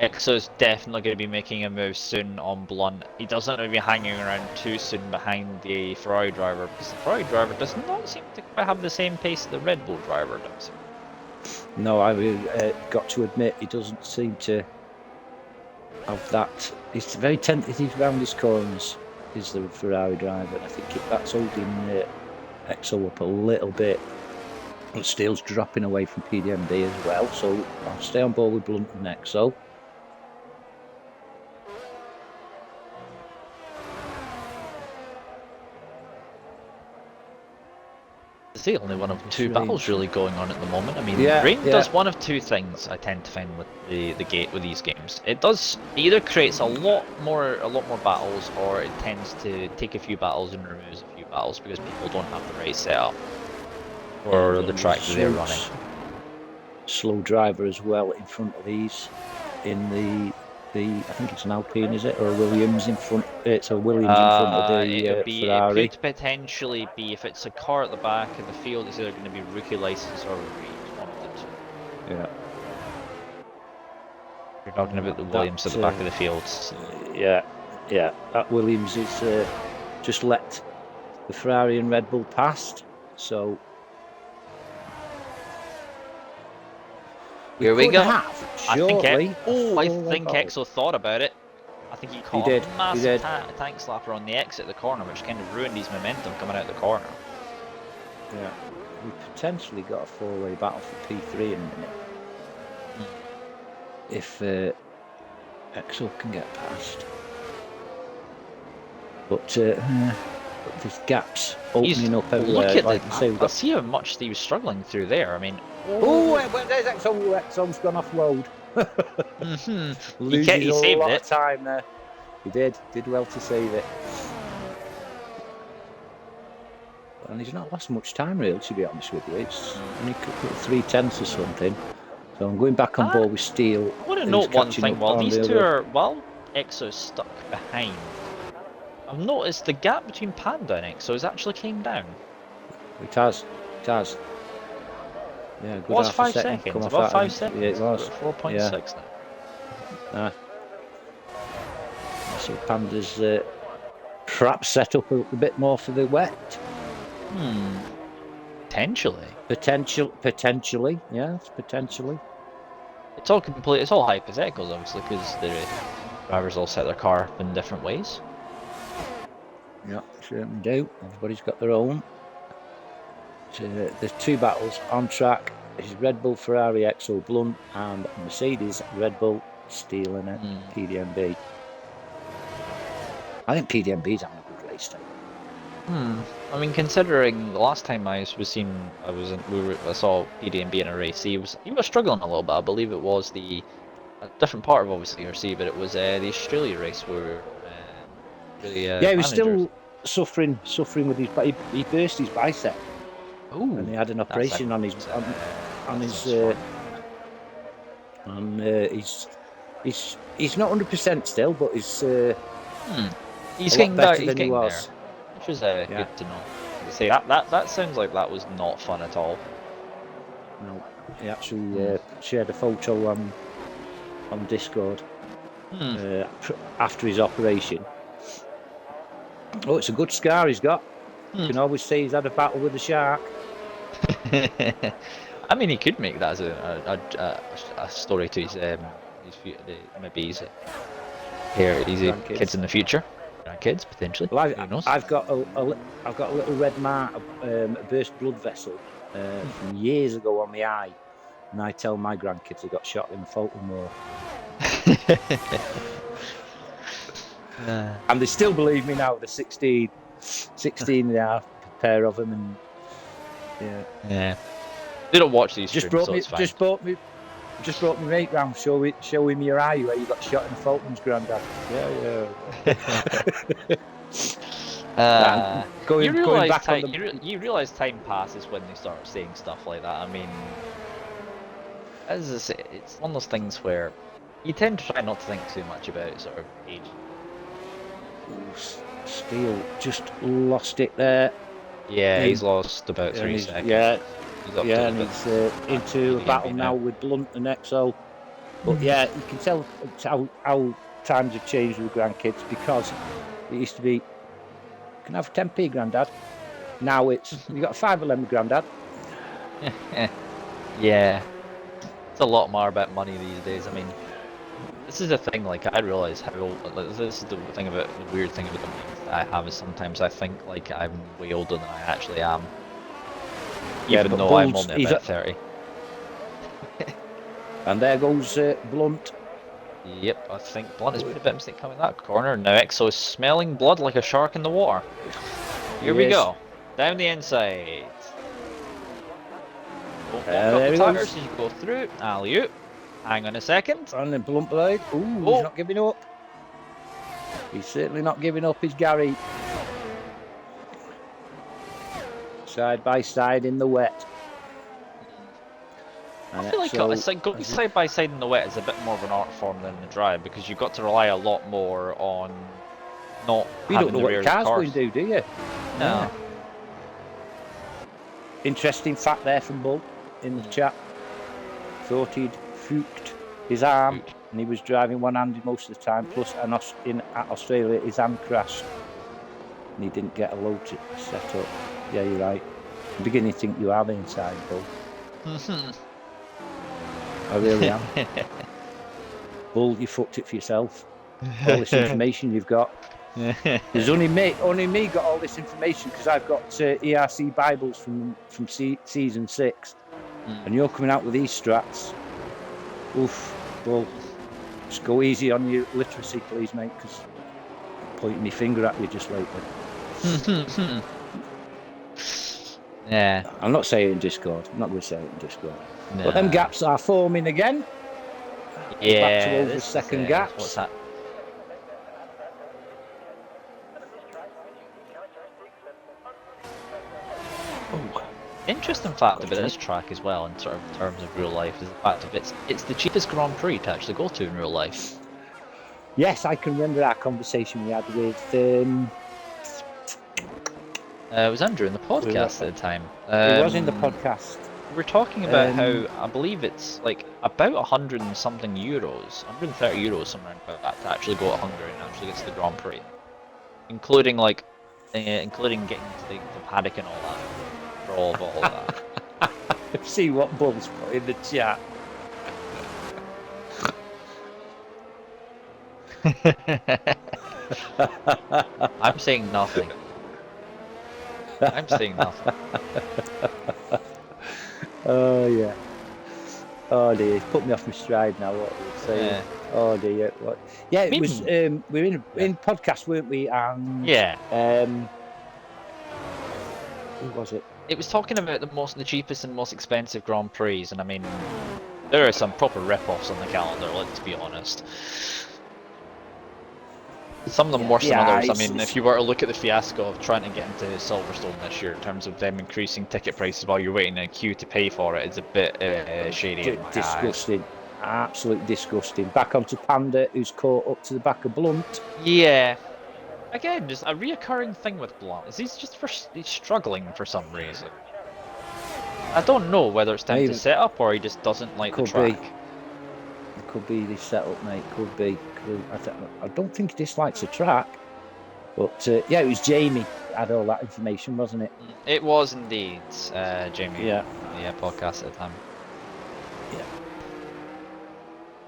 Exo's definitely going to be making a move soon on Blunt. He doesn't want to be hanging around too soon behind the Ferrari driver, because the Ferrari driver does not seem to quite have the same pace the Red Bull driver does. No, I've got to admit, he doesn't seem to have that. He's very tentative around his corners, is the Ferrari driver. I think that's holding Exo up a little bit. But Steele's dropping away from PDMB as well, so I'll stay on board with Blunt and Exo. It's the only one of two battles really going on at the moment. I mean, Yeah, Rain yeah. does one of two things I tend to find with with these games. It either creates a lot more battles, or it tends to take a few battles and removes a few battles because people don't have the right setup for the track that they're running. Slow driver as well in front of these in the I think it's an Alpine, is it, or a Williams in front? It's a Williams in front of the Ferrari. It could potentially be, if it's a car at the back of the field, it's either going to be rookie license or Reed, one of the two. Yeah. You're talking about the Williams at the back of the field. Yeah. That Williams is just let the Ferrari and Red Bull past. So here we go. I think think Exo thought about it. I think he caught did. a massive tank slapper on the exit of the corner, which kind of ruined his momentum coming out the corner. Yeah, we potentially got a four-way battle for P3 in a minute. If Exo can get past. But there's gaps opening up everywhere. Let's see how much he was struggling through there. I mean, there's Exo. Exo's gone off road. He saved lot it. Of time there. He did well to save it. And he's not lost much time, really, to be honest with you. It's only 3/10 or something. So I'm going back on board with Steel. I want to note one thing. While Exo's stuck behind, I've noticed the gap between Panda and Exo has actually came down. It has. Yeah, good. Was 5 seconds? About 5 seconds. Yeah, it was. 4.6 now. So Panda's perhaps set up a bit more for the wet. Potentially. Potentially. Yes, potentially. It's all hypotheticals, obviously, because the drivers all set their car up in different ways. Yeah, certainly do. Everybody's got their own. There's two battles on track. It's Red Bull, Ferrari, Exo, Blunt, and Mercedes, Red Bull, Steel in it, PDMB. I think PDMB's having a good race time. I mean, considering the last time I saw PDMB in a race, he was struggling a little bit. I believe it was a different part of obviously ERC, but it was the Australia race where we were really. He was still suffering with his. He burst his bicep. Ooh, and he had an operation on his he's not 100% still, but he's getting better he's than getting he was. there, which is good to know. See, that sounds like that was not fun at all. No, he actually shared a photo on Discord after his operation. Oh, it's a good scar he's got. You can always say he's had a battle with a shark. I mean, he could make that as a story to his maybe his kids in the future, grandkids potentially. Well, Who knows? I've got a little red mark, a burst blood vessel from years ago on the eye, and I tell my grandkids I got shot in the Fulton War. And they still believe me now. The 16 and a half pair of them, and yeah. They don't watch these just streams, brought me mate round, showing me your eye where you got shot in the Fulton's, Grandad. You realise time passes when they start saying stuff like that. I mean, as I say, it's one of those things where you tend to try not to think too much about sort of age. Steele just lost it there. Yeah, he's lost about 3 he's, seconds. Yeah, He's up yeah, to and the he's bit into a PDMB battle now with Blunt and Exo. But yeah, you can tell how times have changed with the grandkids, because it used to be, you can have 10p, Grandad. Now it's, you got a 511, Grandad. Yeah, it's a lot more about money these days. I mean, this is the thing. Like, I realize how like, this is the thing about the weird thing about the mind that I have is sometimes I think like I'm way older than I actually am, Yeah, even but though I'm Bulls, only about 30. And there goes Blunt. Yep, I think Blunt has made a bit of mistake coming that corner. Now Exo is smelling blood like a shark in the water. Here we go. Down the inside. Don't lock up the tires as you go through. Alley-oop. Hang on a second. And then Blunt blade. Ooh, he's not giving up. He's certainly not giving up his Gary. Side by side in the wet. I feel like going side by side in the wet is a bit more of an art form than the dry, because you've got to rely a lot more on not you having don't know the what rear the car's cars. going to do you? No. Yeah. Interesting fact there from Bull in the chat. Thought he'd fuked his arm, and he was driving one-handed most of the time. Plus, at Australia, his hand crashed, and he didn't get a load to set up. Yeah, you're right. I'm beginning to think you are the inside, Bull. I really am. Bull, you fucked it for yourself. All this information you've got. There's only me got all this information because I've got ERC Bibles from season 6, and you're coming out with these strats. Oof, Bull, just go easy on your literacy, please, mate, because I'm pointing my finger at you just lately. Yeah. I'm not saying it in Discord. I'm not going to say it in Discord. No. But them gaps are forming again. Yeah. Back to over second gaps. What's that? Oh. Interesting fact about this track as well, in sort of terms of real life, is the fact of it's the cheapest Grand Prix to actually go to in real life. Yes, I can remember that conversation we had with. It was Andrew in the podcast at the time. It was in the podcast. We were talking about how I believe it's like about 100 and something euros, 130 euros, somewhere about that, to actually go to Hungary and actually get to the Grand Prix, including like, including getting to the paddock and all that, for all of that. See what Bub's put in the chat. I'm saying nothing. I'm saying nothing. Oh yeah. Oh dear, he's put me off my stride now. What are we saying? Yeah. Oh dear. What? Yeah, it was. We were in podcast, weren't we? And yeah. Who was it? It was talking about the cheapest and most expensive Grand Prix, and I mean, there are some proper rip-offs on the calendar. Let's be honest. Some of them worse than others. I mean, if you were to look at the fiasco of trying to get into Silverstone this year, in terms of them increasing ticket prices while you're waiting in a queue to pay for it, it's a bit shady. Disgusting. Absolutely disgusting. Back onto Panda, who's caught up to the back of Blunt. Yeah. Again, just a reoccurring thing with Blunt is he's struggling for some reason. I don't know whether it's time to set up or he just doesn't like the track. It could be this setup, mate. Could be. I don't think he dislikes the track, but yeah, it was Jamie had all that information, wasn't it? It was indeed, Jamie. Yeah. Yeah, podcast at the time.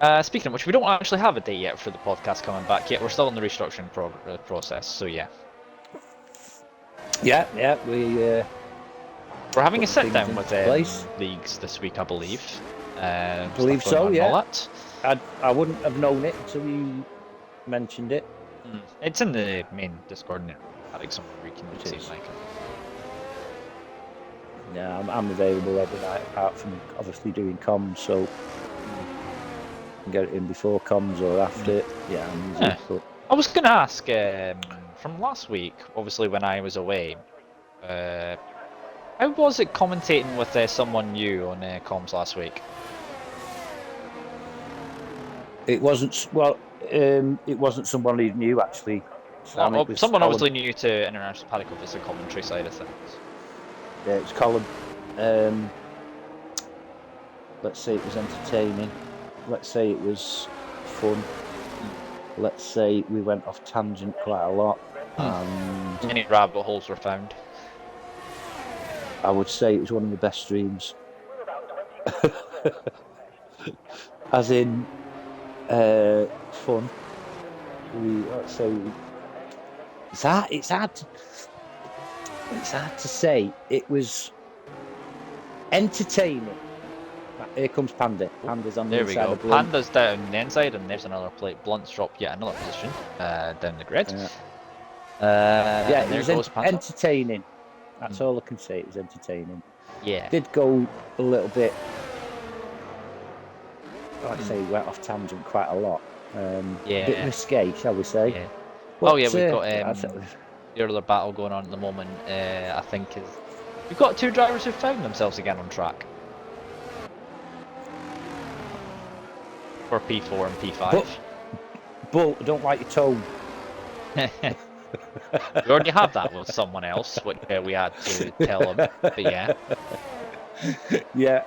Yeah. Speaking of which, we don't actually have a date yet for the podcast coming back yet. We're still in the restructuring process, so yeah. Yeah, we're having a sit down with leagues this week, I believe. I believe so, yeah. I wouldn't have known it until you mentioned it. It's in the main Discord now. I think somewhere we can see like it. Yeah, I'm available every night, apart from obviously doing comms, so you can get it in before comms or after it. Yeah, I'm easy, but... I was going to ask, from last week, obviously when I was away, how was it commentating with someone new on comms last week? It wasn't it wasn't someone who knew actually. Sam, Well, it was someone Colin. obviously new to International Paddock Officer commentary side of things. Yeah, it was Colin. Let's say it was entertaining. Let's say it was fun. Let's say we went off tangent quite a lot. And Many rabbit holes were found. I would say it was one of the best streams. As in fun. Let's say it's hard to say. It was entertaining. Here comes Panda. Panda's on the There we inside go. of Blunt. Panda's down the inside, and there's another plate. Blunt's dropped yet another position down the grid. Yeah, and it there was goes Panda. entertaining. That's all I can say. It was entertaining. Yeah. Did go a little bit. Like I say, went off tangent quite a lot. Yeah. A bit risque, shall we say? Yeah. But, oh yeah, we've got the other battle going on at the moment. I think is we've got two drivers who found themselves again on track for P4 and P5. But I don't like your tone. We already have that with someone else, which we had to tell him. But yeah. Yeah.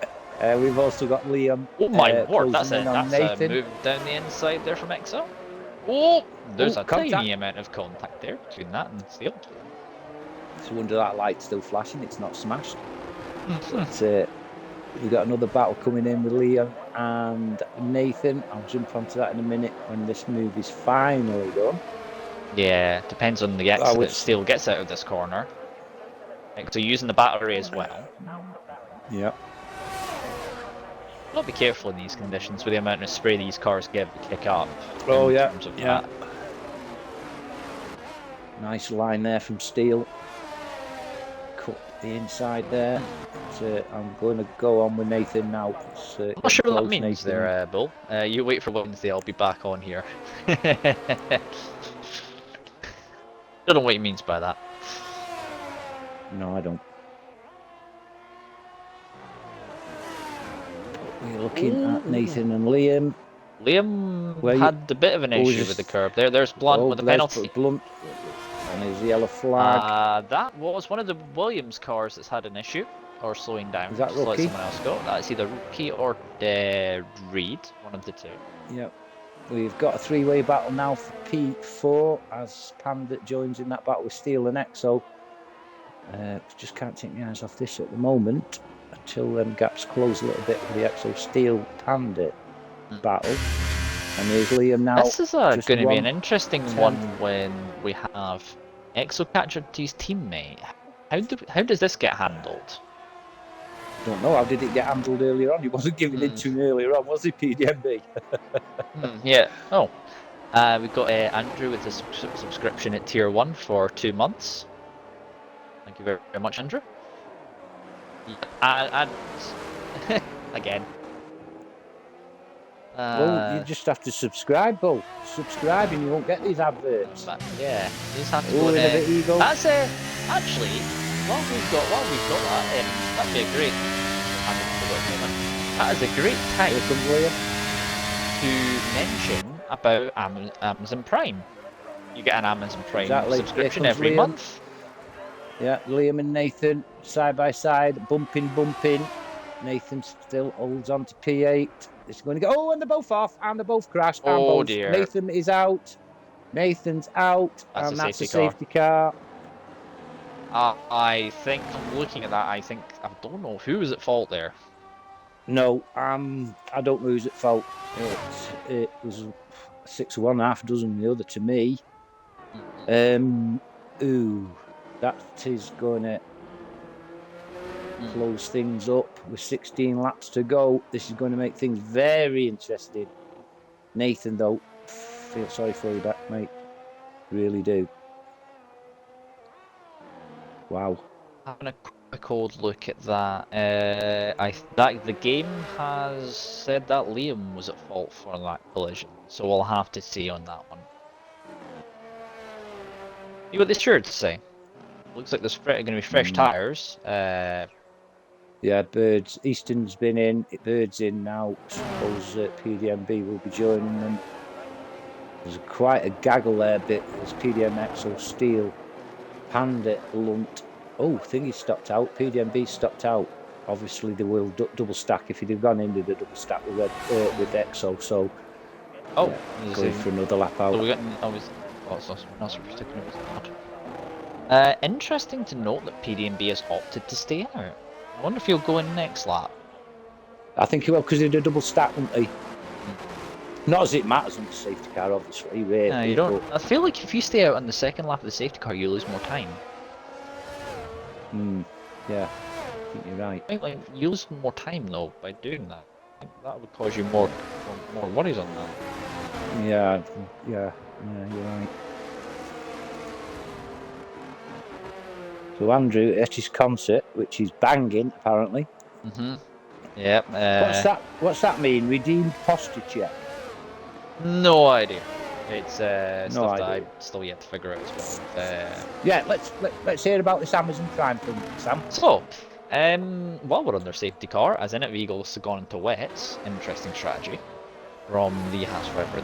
We've also got Liam. Oh my word, that's a Nathan. move down the inside there from Exo. Oh, there's a contact. tiny amount of contact there between that and Steel. It's a wonder that light's still flashing. It's not smashed. But we've got another battle coming in with Liam and Nathan. I'll jump onto that in a minute when this move is finally done. Yeah, depends on the exit that Steel gets out of this corner. So using the battery as well. Yeah. Got to be careful in these conditions with the amount of spray these cars give to kick up. Oh yeah, yeah. Nice line there from Steel. Cut the inside there. I'm going to go on with Nathan now. I'm not sure what that means there, Bull. You wait for Wednesday, I'll be back on here. Don't know what he means by that. No, I don't. We're looking at Nathan and Liam. Liam had a bit of an issue with the curb there. There's Blunt with the penalty. Blunt and his yellow flag. That was one of the Williams cars that's had an issue or slowing down. Is that Just let Rookie? someone else go. That's either Rookie or Reed, one of the two. Yep. We've got a three-way battle now for P4 as Panda joins in that battle with Steel and Exo. Just can't take my eyes off this at the moment until them gaps close a little bit with the Exo Steel Panda battle. And there's Liam now. This is going to be an interesting one when we have Exo catch up to his teammate. How does this get handled? Don't know. How did it get handled earlier on? He wasn't giving it to him earlier on, was he, PDMB? Yeah. Oh. We've got Andrew with a subscription at Tier 1 for 2 months. Thank you very, very much, Andrew. And again. Well, you just have to subscribe, Bo. Subscribe and you won't get these adverts. Yeah, you just have to go in. That's actually, while we've got that, that'd be a great. That is a great time to mention about Amazon Prime. You get an Amazon Prime subscription every month. Yeah, Liam and Nathan side by side, bumping. Nathan still holds on to P8. It's going to go. Oh, and they're both off, and they both crashed. Oh dear! Nathan is out. Nathan's out, and that's a safety car. I think I'm looking at that. I don't know who was at fault there. No, I don't know who's at fault. It was 6 of one, half a dozen the other to me. That is going to close things up with 16 laps to go. This is going to make things very interesting. Nathan, though, feel sorry for you back, mate. Really do. Wow. Having a quick old look at that. The game has said that Liam was at fault for that collision, so we'll have to see on that one. See what they sure to say. Looks like there's going to be fresh tyres. Yeah, Birds. Easton's been in. Birds in now. I suppose PDMB will be joining them. There's quite a gaggle there, bit. There's PDMX or Steel, Panda, Lunt. Oh, Thingy stopped out. PDMB stopped out. Obviously, they will double stack. If he'd have gone in with a double stack with Exo, so going for another lap out. So we got not particular. Interesting to note that PDMB has opted to stay out. I wonder if he'll go in next lap. I think he will, because he did a double stack, wouldn't he? Not as it matters on the safety car, obviously. Really, no, you don't. I feel like if you stay out on the second lap of the safety car, you lose more time. Yeah, I think you're right. I think like you lose more time though by doing that. I think that would cause you more worries on that. Yeah, you're right. So Andrew, at his concert, which is banging apparently. Yep. What's that mean? Redeemed postage yet? No idea. It's stuff idea. that I'm still yet to figure out as well. Yeah, let's hear about this Amazon Prime thing, Sam. So, while we're on their safety car, as in Eagles have gone into wets, interesting strategy from the Haas driver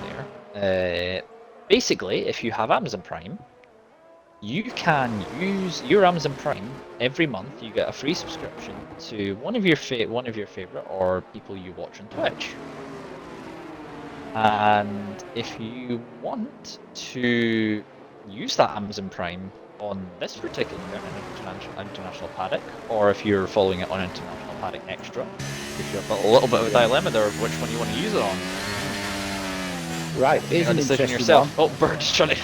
there. Basically, if you have Amazon Prime, you can use your Amazon Prime every month. You get a free subscription to one of your favorite or people you watch on Twitch. And if you want to use that Amazon Prime on this particular international paddock, or if you're following it on International Paddock Extra, if you've got a little bit of a dilemma there of which one you want to use it on. Right, here's an decision interesting yourself. one. Oh, Bird's trying to...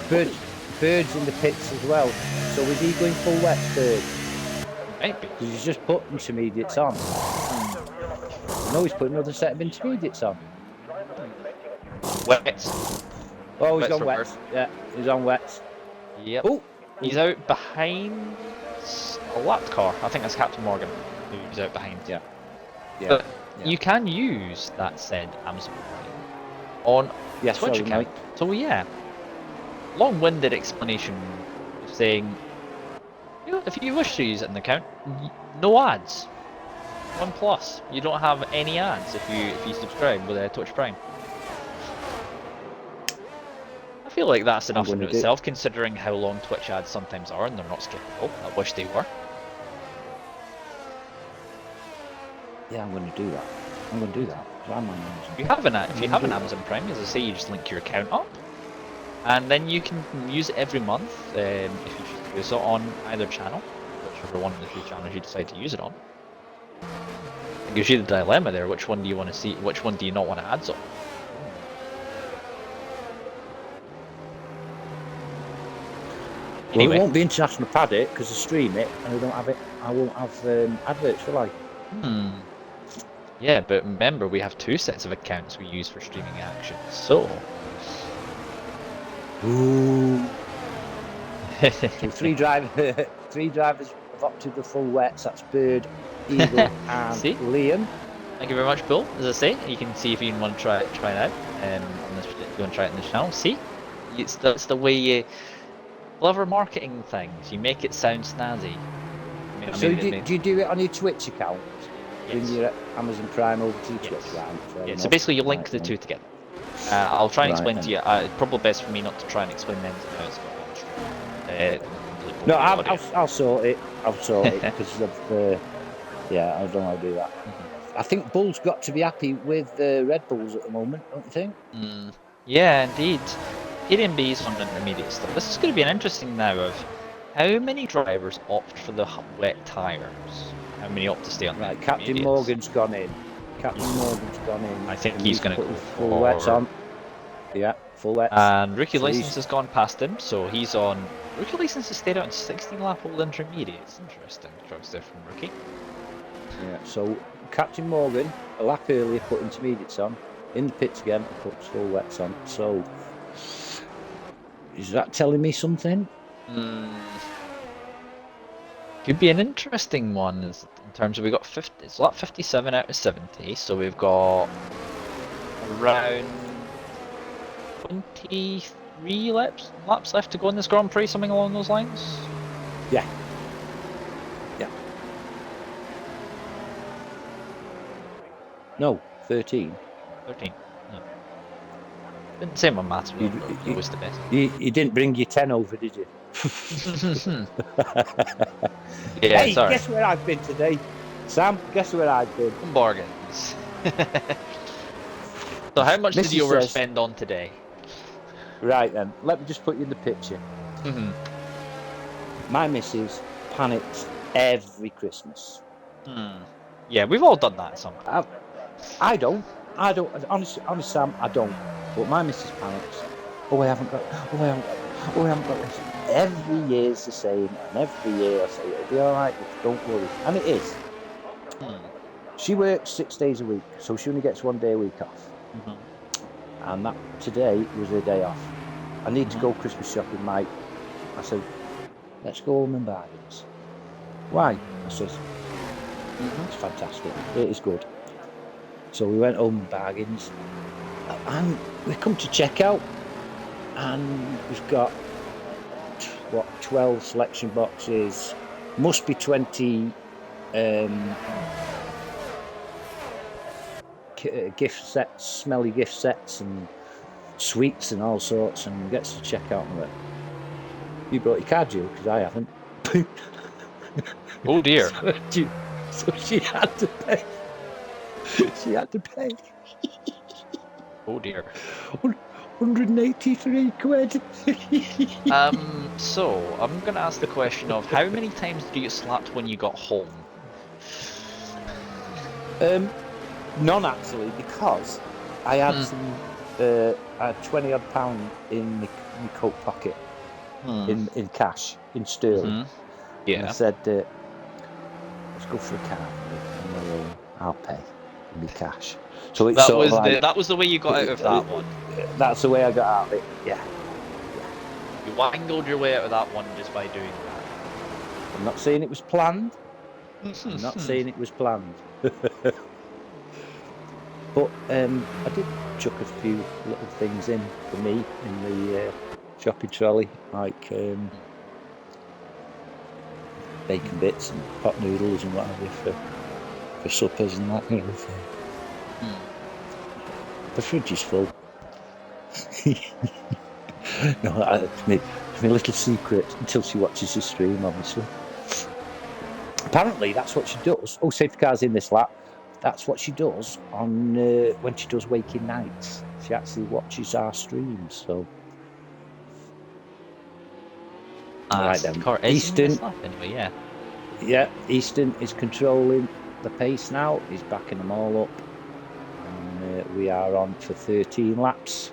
Bird's in the pits as well. So is he going full wet, Bird? Maybe. Because he's just put intermediates on. No, he's put another set of intermediates on. Wets. Oh, he's on wets. Yeah, he's on wets. Yep. Oh, he's out behind a lap car. I think that's Captain Morgan who's out behind. Yeah. But you can use that said Amazon Prime on Twitch account. So yeah, long-winded explanation saying, you know, if you wish to use it in the account, no ads. 1+. You don't have any ads if you subscribe with Twitch Prime. I feel like that's enough in itself, considering how long Twitch ads sometimes are, and they're not skippable. I wish they were. Yeah, I'm going to do that. If you have an Amazon Prime, as I say, you just link your account up, and then you can use it every month if you choose to use it on either channel, whichever one of the 3 channels you decide to use it on. It gives you the dilemma there: which one do you want to see? Which one do you not want ads on? Well, it won't be International Paddock because I stream it and I don't have it. I won't have adverts, will I? Yeah, but remember we have 2 sets of accounts we use for streaming action. So. Ooh. So 3 drivers have opted the full wets. That's Bird, Eagle, and Liam. Thank you very much, Bill. As I say, you can see if you want to try it out. On this, go and try it in the channel. See, that's the way you. Clever marketing things. You make it sound snazzy. Do you do it on your Twitch account? Yes. Bring your Amazon Prime over to your Twitch account? Yeah, so basically you link the 2 together. I'll try and explain to you. It's probably best for me not to try and explain them to no, I'll sort it. I'll sort it because of yeah, I don't know how to do that. I think Bull's got to be happy with the Red Bulls at the moment, don't you think? Yeah, indeed. PDMB's on intermediate stuff. This is going to be an interesting now of how many drivers opt for the wet tyres. How many opt to stay on the Captain Morgan's gone in. I think he's going to go full wets on. Yeah, full wets. And rookie license has gone past him, so he's on. Rookie license has stayed out in 16 lap old intermediates. Interesting choice there from rookie. Yeah, so Captain Morgan a lap earlier put intermediates on, in the pits again, puts full wets on. So is that telling me something? Could be an interesting one in terms of we've got 50. It's lap 57 out of 70, so we've got around 23 laps left to go in this Grand Prix, something along those lines. Yeah. No, 13. 13. No. Same with maths. You, You was the best. you didn't bring your 10 over, did you? Yeah, Hey, sorry. guess where I've been today? Sam, guess where I've been? Bargains. So how much did you Mrs. says, overspend on today? right then, let me just put you in the picture. Mhm. My missus panics every Christmas. Yeah, we've all done that somehow. I don't. Honestly, Sam, I don't. But my missus panics. Oh, I haven't got. Oh, I haven't got. Oh, I haven't got this. Every year's the same, and every year I say it'll be all right. Don't worry, and it is. She works 6 days a week, so she only gets 1 day a week off. And that today was her day off. I need to go Christmas shopping, Mike. I said, let's go home and bargains. Why? I said, it's fantastic. It is good. So we went home and bargains, and we come to check out, and we've got 12 selection boxes, must be 20 gift sets, smelly gift sets, and sweets and all sorts, and gets to check out and went, you brought your card, Jill, because I haven't. Oh dear. So she had to pay. She had to pay. Oh dear. 183 quid. So I'm gonna ask the question of how many times did you get slapped when you got home? None actually, because I had some. I had 20 odd pound in my coat pocket, in cash, in sterling. Yeah. And I said, let's go for a car, and I'll pay in my cash. So it's that was the way you got out of that one. That's the way I got out of it. Yeah. You wangled your way out of that one just by doing that. I'm not saying it was planned. I'm not saying it was planned. But I did chuck a few little things in for me in the shopping trolley, like bacon bits and pot noodles and whatever for suppers and that, you know. The fridge is full. No, it's my little secret until she watches the stream, obviously. Apparently, that's what she does. Oh, safety car's in this lap. That's what she does on when she does waking nights. She actually watches our streams. So, right then, Easton. Anyway, yeah, Easton is controlling the pace now. He's backing them all up, and we are on for 13 laps.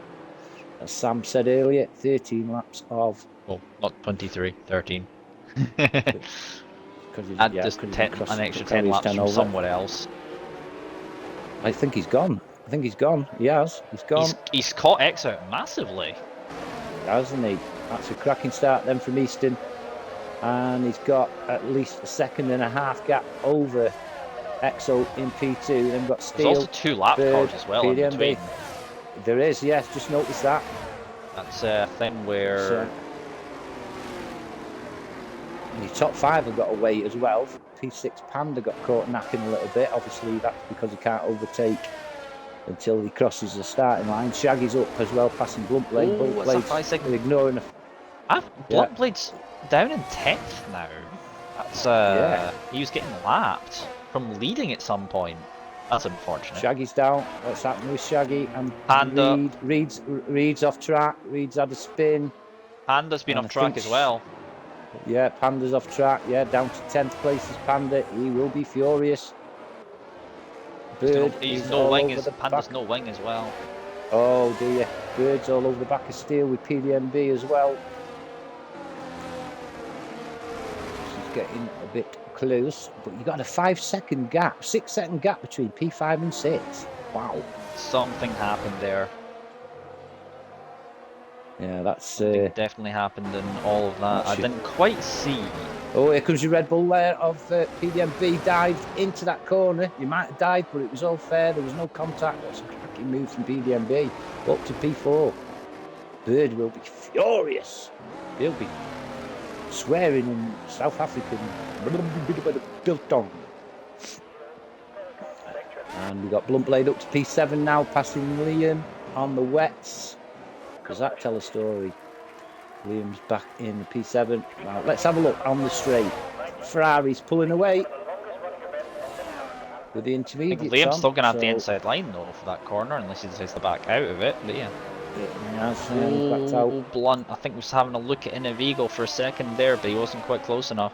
As Sam said earlier, 13 laps of. Well, not 23, 13. And just an extra 10 laps from somewhere else. I think he's gone. He has. He's gone. He's caught X out massively. Hasn't he? That's a cracking start then from Easton. And he's got at least a 1.5 second gap over Exo in P2. Then we've got Steele. There's also 2 lap cards as well in between. There is, yes. Just noticed that. That's a thing where... the top 5 have got away as well. P6 Panda got caught napping a little bit. Obviously, that's because he can't overtake until he crosses the starting line. Shaggy's up as well, passing Blunt Blade. Blunt Blade's ignoring Blunt Blade's down in 10th now. That's he was getting lapped from leading at some point. That's unfortunate. Shaggy's down. What's happening with Shaggy and Panda? Reed's off track. Reed's had a spin. Panda's been off track as well. Yeah, Panda's off track. Yeah, down to 10th place is Panda. He will be furious. Bird, Panda's no wing as well. Oh dear. Bird's all over the back of Steele with PDMB as well. She's getting a bit close, but you got a 5-second gap, 6-second gap between P5 and 6. Wow. Something happened there. Yeah, that's definitely happened in all of that. I didn't quite see. Oh, here comes your Red Bull there of PDMB. Dived into that corner. You might have died, but it was all fair. There was no contact. That's a cracking move from PDMB. Up to P4. Bird will be furious. He'll be swearing in South African biltong. And we got Blunt Blade up to P7 now, passing Liam on the wets. Does that tell a story? Liam's back in the P7. Now, let's have a look on the straight. Ferrari's pulling away with the I think intermediate. Liam's still going to have the inside line though for that corner, unless he decides to back out of it. But yeah. He's backed out. Oh, Blunt. I think he was having a look at Inavigo for a second there, but he wasn't quite close enough.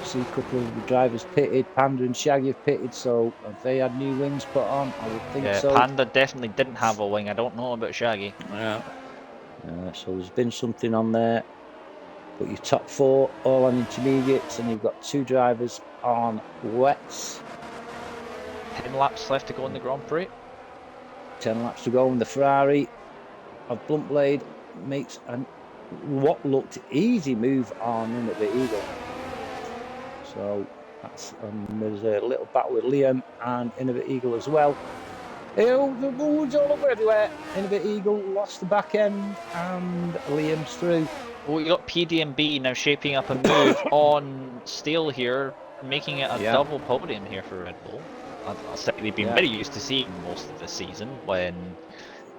See a couple of the drivers pitted. Panda and Shaggy have pitted, so have they had new wings put on? I would think so. Panda definitely didn't have a wing. I don't know about Shaggy. Yeah. So there's been something on there. But your top 4 all on intermediates, and you've got 2 drivers on wets. 10 laps left to go in the Grand Prix. 10 laps to go, and the Ferrari of Blunt Blade makes what looked easy move on in at the Eagle. So that's there's a little battle with Liam and Innovate Eagle as well. Oh, the boards all over everywhere. Innovate Eagle lost the back end, and Liam's through. Oh, you got PDMB now shaping up a move on Steel here, making it a double podium here for Red Bull. I'll say they've been very used to seeing most of the season when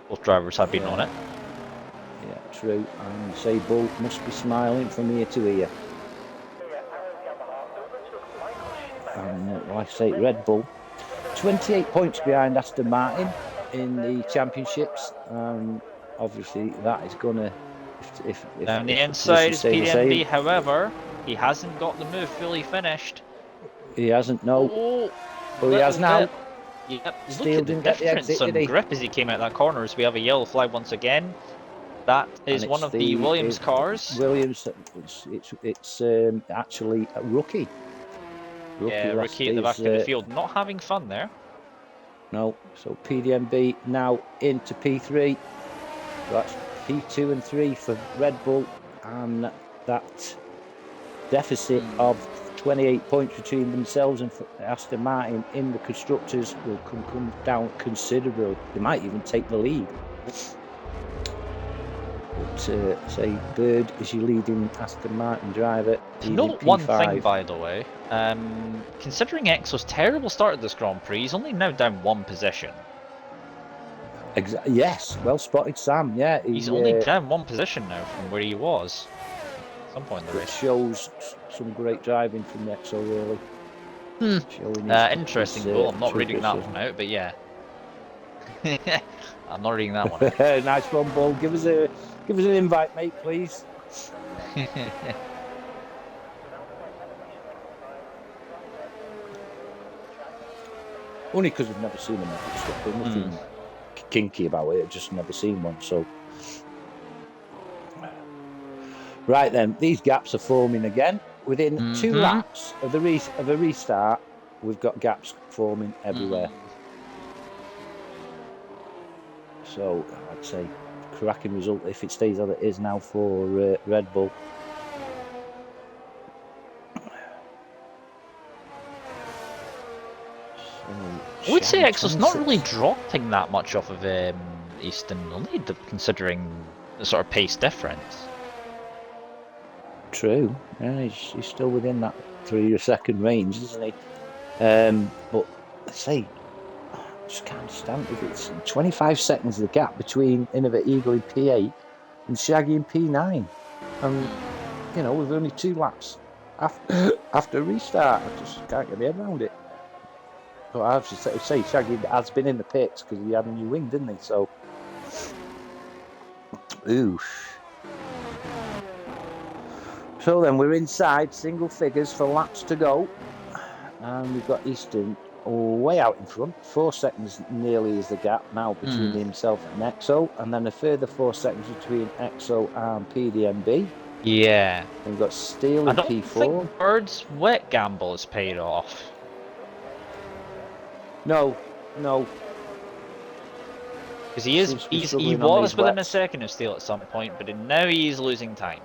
both drivers have been on it. Yeah, true. And say Bull must be smiling from ear to ear. And like I say, Red Bull, 28 points behind Aston Martin in the championships. Obviously, that is going to. If down the inside is PDMB, however, he hasn't got the move fully finished. He hasn't, no. But he has now. Yep, Steel look at the difference on grip as he came out that corner. As we have a yellow flag once again. That is one of the Williams cars. Williams, it's actually a rookie. Rookie at the back of the field, not having fun there. No, so PDMB now into P3. That's P2 and 3 for Red Bull, and that deficit of 28 points between themselves and Aston Martin in the constructors will come down considerably. They might even take the lead. But say Bird is your leading Aston Martin driver. Note one thing, by the way. Considering Exo's terrible start at this Grand Prix, he's only now down 1 position. Yes, well spotted, Sam. Yeah, he's only down 1 position now from where he was at some point in the race. Shows some great driving from Exo, really. Interesting goal. I'm not reading that one out, but yeah. I'm not reading that one out. Nice one, Bull. Give us an invite, mate, please. Only because we've never seen him ever stuff. There's nothing kinky about it. I've just never seen one. So, right then, these gaps are forming again. Within 2 laps of the restart, we've got gaps forming everywhere. So I'd say cracking result if it stays as it is now for Red Bull. I would say Exo's not really dropping that much off of Easton, only considering the sort of pace difference. True, yeah, he's still within that 3 second range, isn't he? But I say, I just can't understand if it's 25 seconds the gap between Innovate Eagle in P8 and Shaggy in P9. And, you know, with only 2 laps after restart, I just can't get my head around it. But I have to say Shaggy has been in the pits because he had a new wing, didn't he? So, oof. So then we're inside single figures for laps to go, and we've got Easton way out in front. 4 seconds nearly is the gap now between himself and Exo, and then a further 4 seconds between Exo and PDMB. Yeah. And we've got Steel and P4. I don't think Bird's wet gamble has paid off. No. Because he was within a second of Steel at some point, but now he's losing time.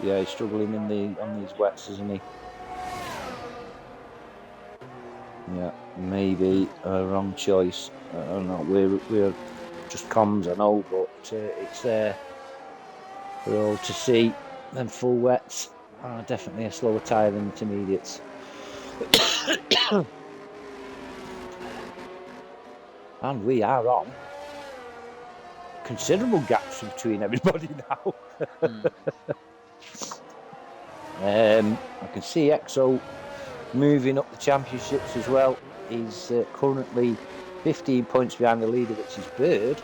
Yeah, he's struggling on these wets, isn't he? Yeah, maybe a wrong choice. I don't know. We're just comms, I know, but it's there for all to see. Then full wets are definitely a slower tyre than intermediates. And we are on considerable gaps between everybody now. I can see EXO moving up the championships as well. He's currently 15 points behind the leader, which is Bird.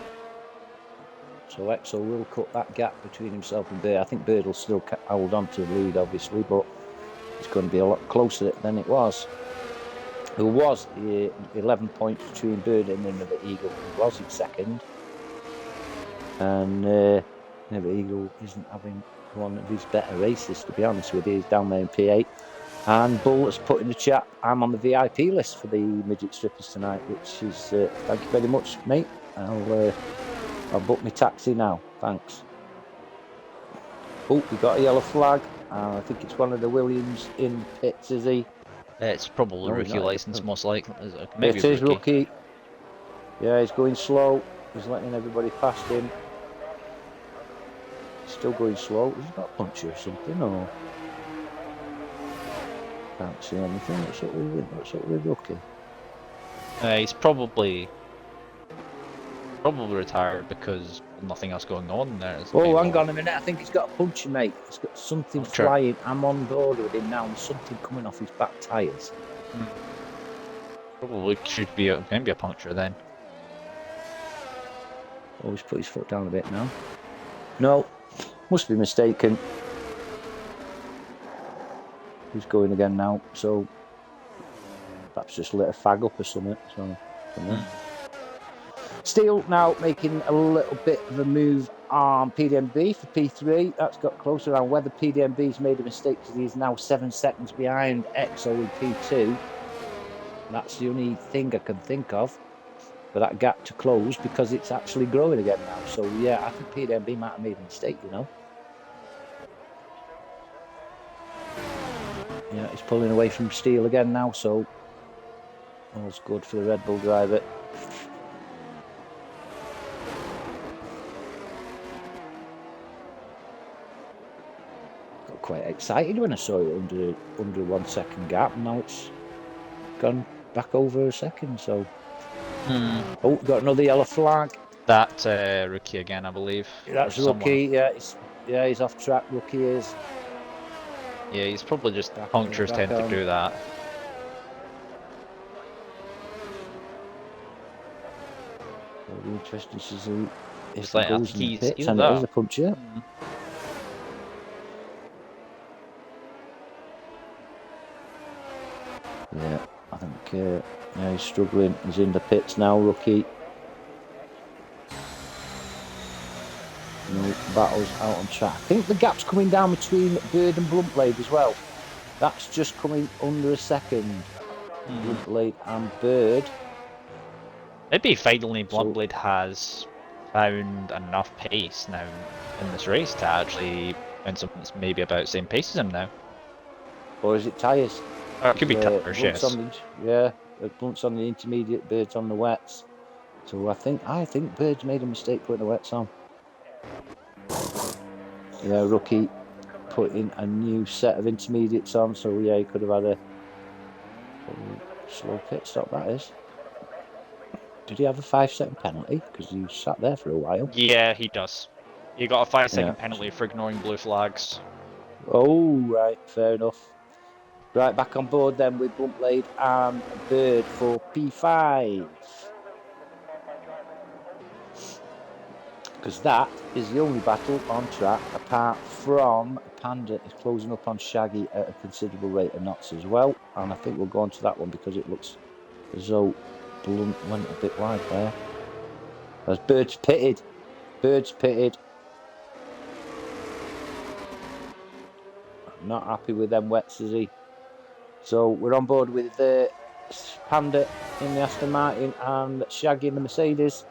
So EXO will cut that gap between himself and Bird. I think Bird will still hold on to the lead, obviously, but it's going to be a lot closer than it was. There was 11 points between Bird and another Eagle, who was in second. And Never Eagle isn't having one of his better races, to be honest with you. He's down there in P8. And Bull has put in the chat, I'm on the VIP list for the midget strippers tonight, which is, thank you very much, mate. I'll book my taxi now, thanks. Oh, we got a yellow flag. I think it's one of the Williams in pits, is he? It's probably rookie license, most likely. Maybe it is rookie. Yeah, he's going slow. He's letting everybody past him. He's still going slow. He's got a puncture or something, or... Can't see anything. What's up with rookie? He's probably retired because nothing else going on there. Oh, hang on a minute. I think he's got a puncture, mate. He's got something flying. I'm on board with him now. There's something coming off his back tyres. Probably should be maybe a puncture then. Oh, he's put his foot down a bit now. No, must be mistaken. He's going again now, so perhaps just lit a fag up or something. So, Steele now making a little bit of a move on PDMB for P3. That's got closer on whether PDMB's made a mistake because he's now 7 seconds behind EXO in P2. That's the only thing I can think of for that gap to close, because it's actually growing again now. So yeah, I think PDMB might have made a mistake, you know. Yeah, he's pulling away from Steele again now, so all's good for the Red Bull driver. Got quite excited when I saw it under 1 second gap, and now it's gone back over a second, so... Oh, got another yellow flag. That's rookie again, I believe. That's rookie, yeah, he's off track, rookie is. Yeah, he's probably just punctures tend to do that. It'll be interesting to see if like, goes in the pits, and it is a puncture. Yeah, I think yeah, he's struggling. He's in the pits now, rookie. No battles out on track. I think the gap's coming down between Bird and Bluntblade as well. That's just coming under a second. Bluntblade and Bird. Maybe finally Bluntblade has found enough pace now in this race to actually find something that's maybe about the same pace as him now. Or is it tyres? Or it could be tyres, yes. Yeah, Blunt's on the intermediate, Bird's on the wets. So I think Bird's made a mistake putting the wets on. Yeah, rookie putting a new set of intermediates on, so yeah, he could have had a slow pit stop, that is. Did he have a 5-second penalty? Because he sat there for a while. Yeah, he does. He got a 5-second penalty for ignoring blue flags. Oh, right, fair enough. Right, back on board then with Bluntblade and Bird for P5. Because that is the only battle on track, apart from Panda is closing up on Shaggy at a considerable rate of knots as well. And I think we'll go on to that one because it looks as though Blunt went a bit wide there. As Bird's pitted. Bird's pitted. I'm not happy with them wets, is he? So we're on board with Panda in the Aston Martin and Shaggy in the Mercedes.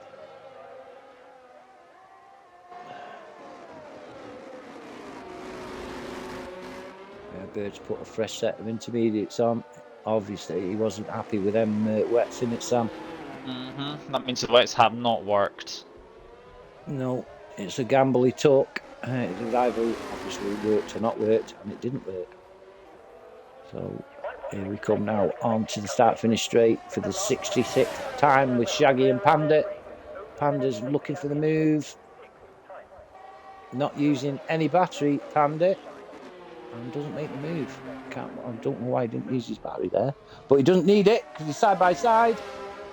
Bird's put a fresh set of intermediates on. Obviously, he wasn't happy with them wets in it, Sam. That means the wets have not worked. No, it's a gamble he took. It either obviously worked or not worked, and it didn't work. So Here we come now on to the start-finish straight for the 66th time with Shaggy and Panda. Panda's looking for the move. Not using any battery, Panda. And doesn't make the move. I don't know why he didn't use his battery there. But he doesn't need it because he's side by side.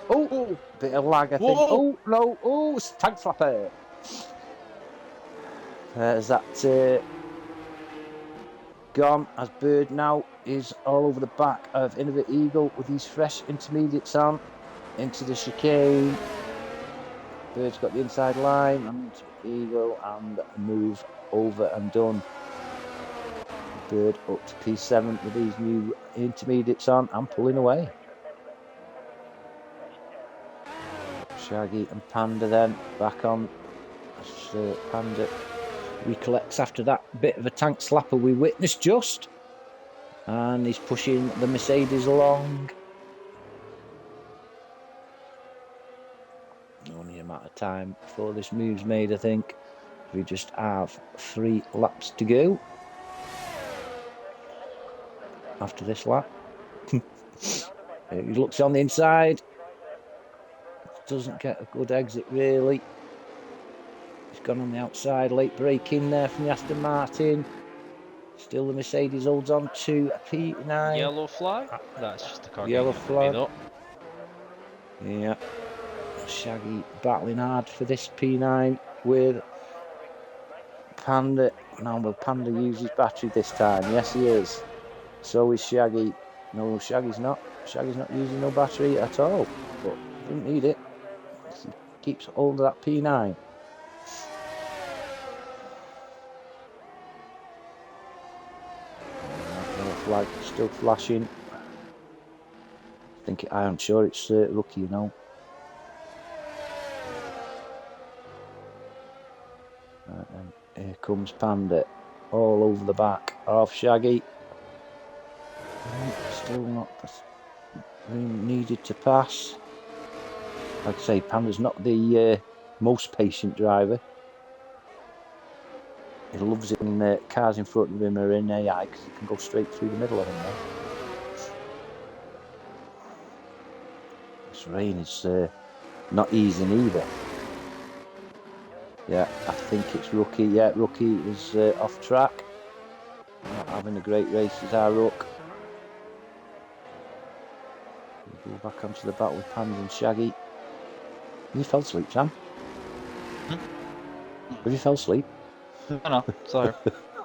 Oh, bit of lag, I think. Whoa. Oh, no. Oh, tank slapper. There's that gone as Bird now is all over the back of Innovative Eagle with these fresh intermediates on into the chicane. Bird's got the inside line and Eagle and move over and done. Bird up to P7 with these new intermediates on and pulling away. Shaggy and Panda then back on as Panda recollects after that bit of a tank slapper we witnessed just, and he's pushing the Mercedes along. Only a matter of time before this move's made, I think. We just have 3 laps to go after this lap. He looks on the inside, doesn't get a good exit really. He's gone on the outside, late break in there from the Aston Martin. Still the Mercedes holds on to a P9. Yellow flag? That's just the car. Yellow flag. Though. Yeah. Shaggy battling hard for this P9 with Panda. Now will Panda use his battery this time? Yes, he is. So is Shaggy. No, Shaggy's not. Shaggy's not using no battery at all. But doesn't need it. He keeps hold of that P9. Flag still flashing. I'm sure it's rookie, you know. Right, then here comes Panda, all over the back of Shaggy. Still not needed to pass. Like I say, Panda's not the most patient driver. He loves it when cars in front of him are in AI because he can go straight through the middle of them now. This rain is not easing either. Yeah, I think it's Rookie. Yeah, Rookie is off track. Not having a great race as our Rook. We'll go back onto the battle with Panda and Shaggy. You fell asleep, Sam? Have you fell asleep? No, sorry.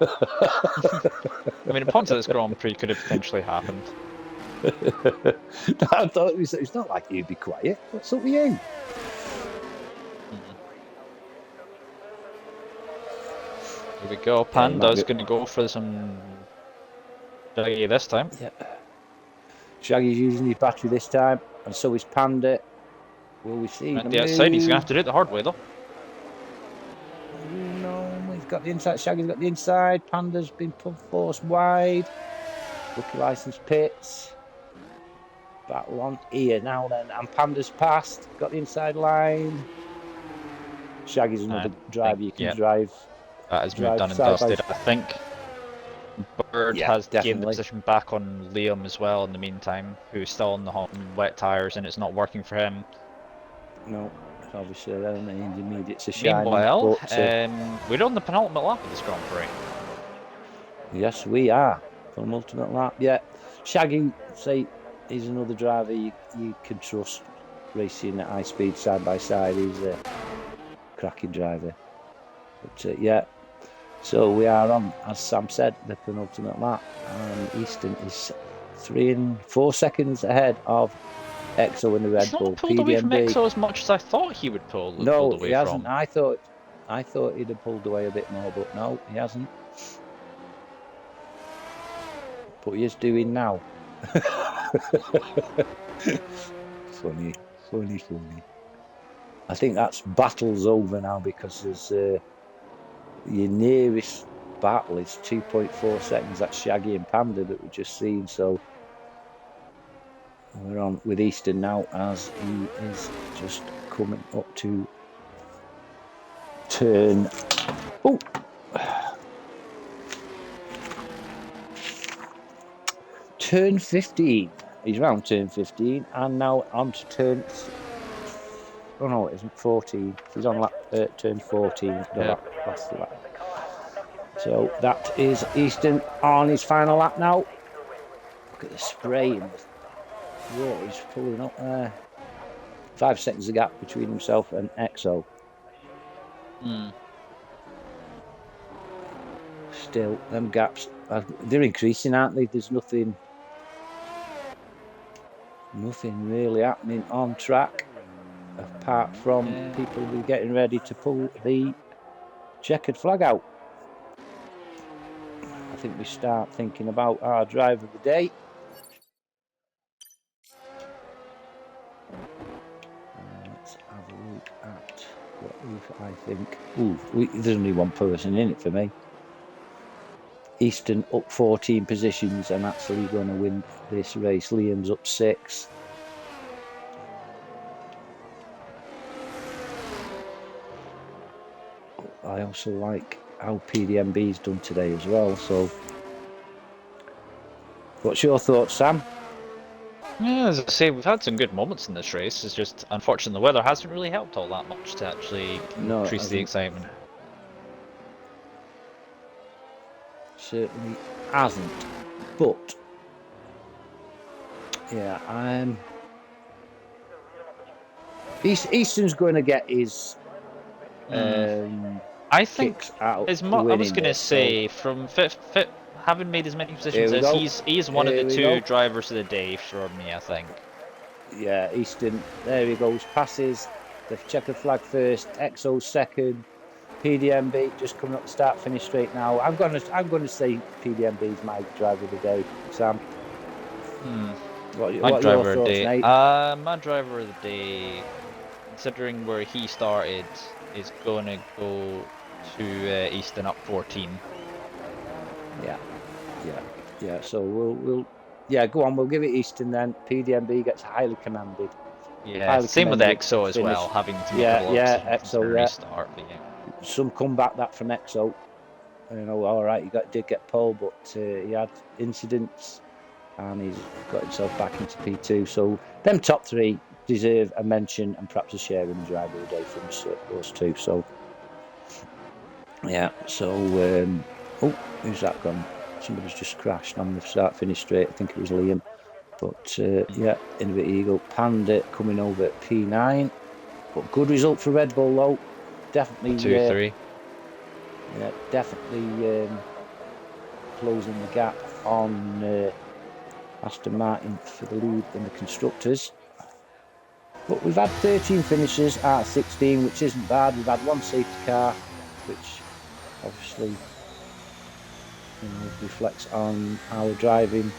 I mean, a point to this Grand Prix could have potentially happened. I thought it's not like you'd be quiet. What's up with you? Here we go. Panda's going to go for some Shaggy this time. Yeah. Shaggy's using his battery this time, and so is Panda. Will we see? At the outside, he's going to have to do it the hard way, though. He's got the inside. Shaggy's got the inside. Panda's been forced wide. Rookie license pits. Battle on here now then, and Panda's passed. Got the inside line. Shaggy's another driver you can drive. That has moved done and dusted, I think. Bird has gained the position back on Liam as well in the meantime, who's still on the wet tyres and it's not working for him. No, obviously they're in the intermediates are shining. Meanwhile, we're on the penultimate lap of this Grand Prix. Yes, we are. Penultimate lap, yeah. Shaggy, say, he's another driver you can trust racing at high speed side by side. He's a cracking driver. But yeah. So we are on, as Sam said, the penultimate lap, and Easton is 3 and 4 seconds ahead of EXO in the Red Bull. He's not pulled away from EXO as much as I thought he would pull. No, he hasn't. I thought he'd have pulled away a bit more, but no, he hasn't. But he is doing now. Funny. I think that's battle's over now because there's. Your nearest battle is 2.4 seconds. That's Shaggy and Panda that we've just seen. So we're on with Easton now as he is just coming up to turn. Oh, turn 15. He's round turn 15, and now on to turn. Oh no, it isn't 14. He's on turn 14. The last lap. So that is Easton on his final lap now. Look at the spray and the water he's pulling up there. 5 seconds of gap between himself and EXO. Still, them gaps, they're increasing, aren't they? There's nothing really happening on track apart from people who are getting ready to pull the checkered flag out. I think we start thinking about our drive of the day. Let's have a look at what I think. There's only one person in it for me. Easton up 14 positions and actually going to win this race. Liam's up 6. I also like how PDMB's done today as well. So, what's your thoughts, Sam? Yeah, as I say, we've had some good moments in this race. It's just, unfortunately, the weather hasn't really helped all that much to actually increase the excitement. Certainly hasn't. But, yeah, Easton's going to get his I think out. I was going to say, from having made as many positions as he's one of the 2 drivers of the day for me, I think. Yeah, Easton, there he goes, passes the checkered flag first, EXO second, PDMB just coming up the start finish straight now. I'm going to say PDMB is my driver of the day, Sam. What are your thoughts, Nate? My driver of the day, considering where he started, is going to go to Easton up 14. Yeah. So we'll go on. We'll give it Easton then. PDMB gets highly commended. Yeah, same with EXO as well, having to make a lot of EXO, restart. But some comeback that from EXO. All right, he did get pole, but he had incidents and he's got himself back into P2. So them top 3 deserve a mention and perhaps a share in the driver of the day from those 2. So yeah. So who's that gone? Somebody's just crashed on the start finish straight. I think it was Liam. But Innovative Eagle Panda coming over at P9. But good result for Red Bull though. Definitely 2-3. Yeah, definitely closing the gap on Aston Martin for the lead in the constructors. But we've had 13 finishes out of 16, which isn't bad. We've had 1 safety car, which obviously reflects on our driving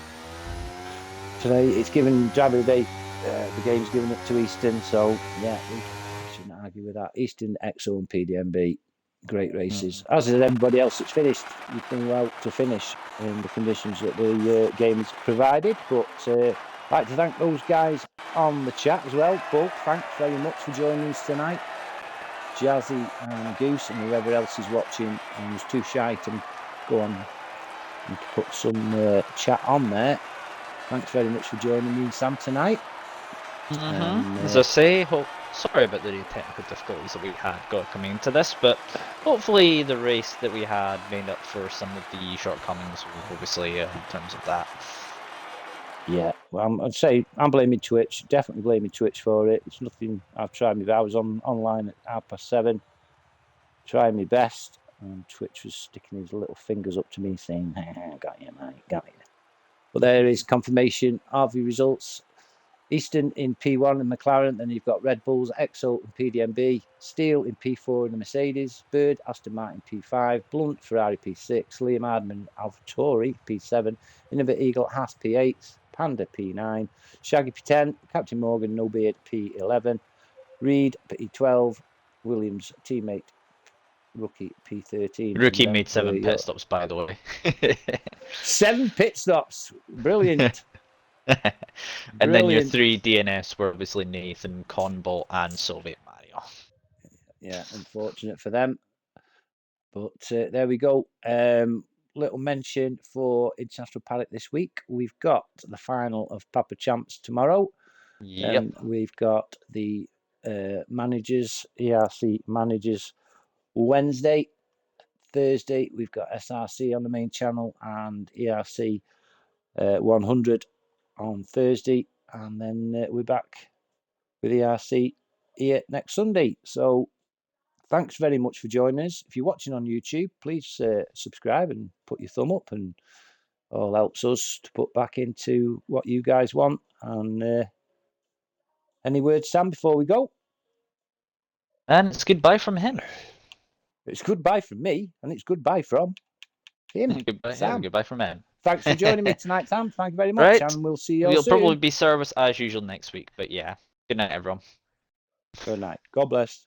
today. It's given driver of the day, the game's given it to Easton, so yeah, we shouldn't argue with that. Easton, EXO and PDMB, great races. As is everybody else that's finished. You've done well to finish in the conditions that the game's provided, but I'd like to thank those guys on the chat as well. Both, thanks very much for joining us tonight. Jazzy and Goose and whoever else is watching and was too shy to go on and put some chat on there. Thanks very much for joining me, Sam, tonight. As I say, sorry about the technical difficulties that we had coming into this, but hopefully the race that we had made up for some of the shortcomings, obviously, in terms of that. Yeah, well, I'd say I'm blaming Twitch, definitely blaming Twitch for it. It's nothing I've tried. I was online at 7:30, trying my best, and Twitch was sticking his little fingers up to me saying, got you, mate, got you. But there is confirmation of the results. Easton in P1 and McLaren, then you've got Red Bulls, EXO and PDMB, Steele in P4 in the Mercedes, Bird, Aston Martin P5, Blunt, Ferrari P6, Liam Hardman, AlphaTauri P7, Innovative Eagle, Haas P8, Panda P9, Shaggy P10, Captain Morgan, No Beard P11, Reed P12, Williams teammate Rookie P13. Rookie made 7 pit stops, by the way. 7 pit stops, brilliant. And then your 3 DNS were obviously Nathan, Conball, and Soviet Mario. Yeah, unfortunate for them. But there we go. little mention for International Paddock this week. We've got the final of Papa Champs tomorrow. Yep. Then we've got the managers, ERC managers Wednesday. Thursday, we've got SRC on the main channel and ERC 100 on Thursday. And then we're back with ERC here next Sunday. So thanks very much for joining us. If you're watching on YouTube, please subscribe and put your thumb up, and all helps us to put back into what you guys want. And any words, Sam, before we go? And it's goodbye from him. It's goodbye from me, and it's goodbye from him. Goodbye, Sam. yeah, goodbye from him. Thanks for joining me tonight, Sam. Thank you very much, Right. and we'll see you all We'll soon. probably be service as usual next week, but yeah. Good night, everyone. Good night. God bless.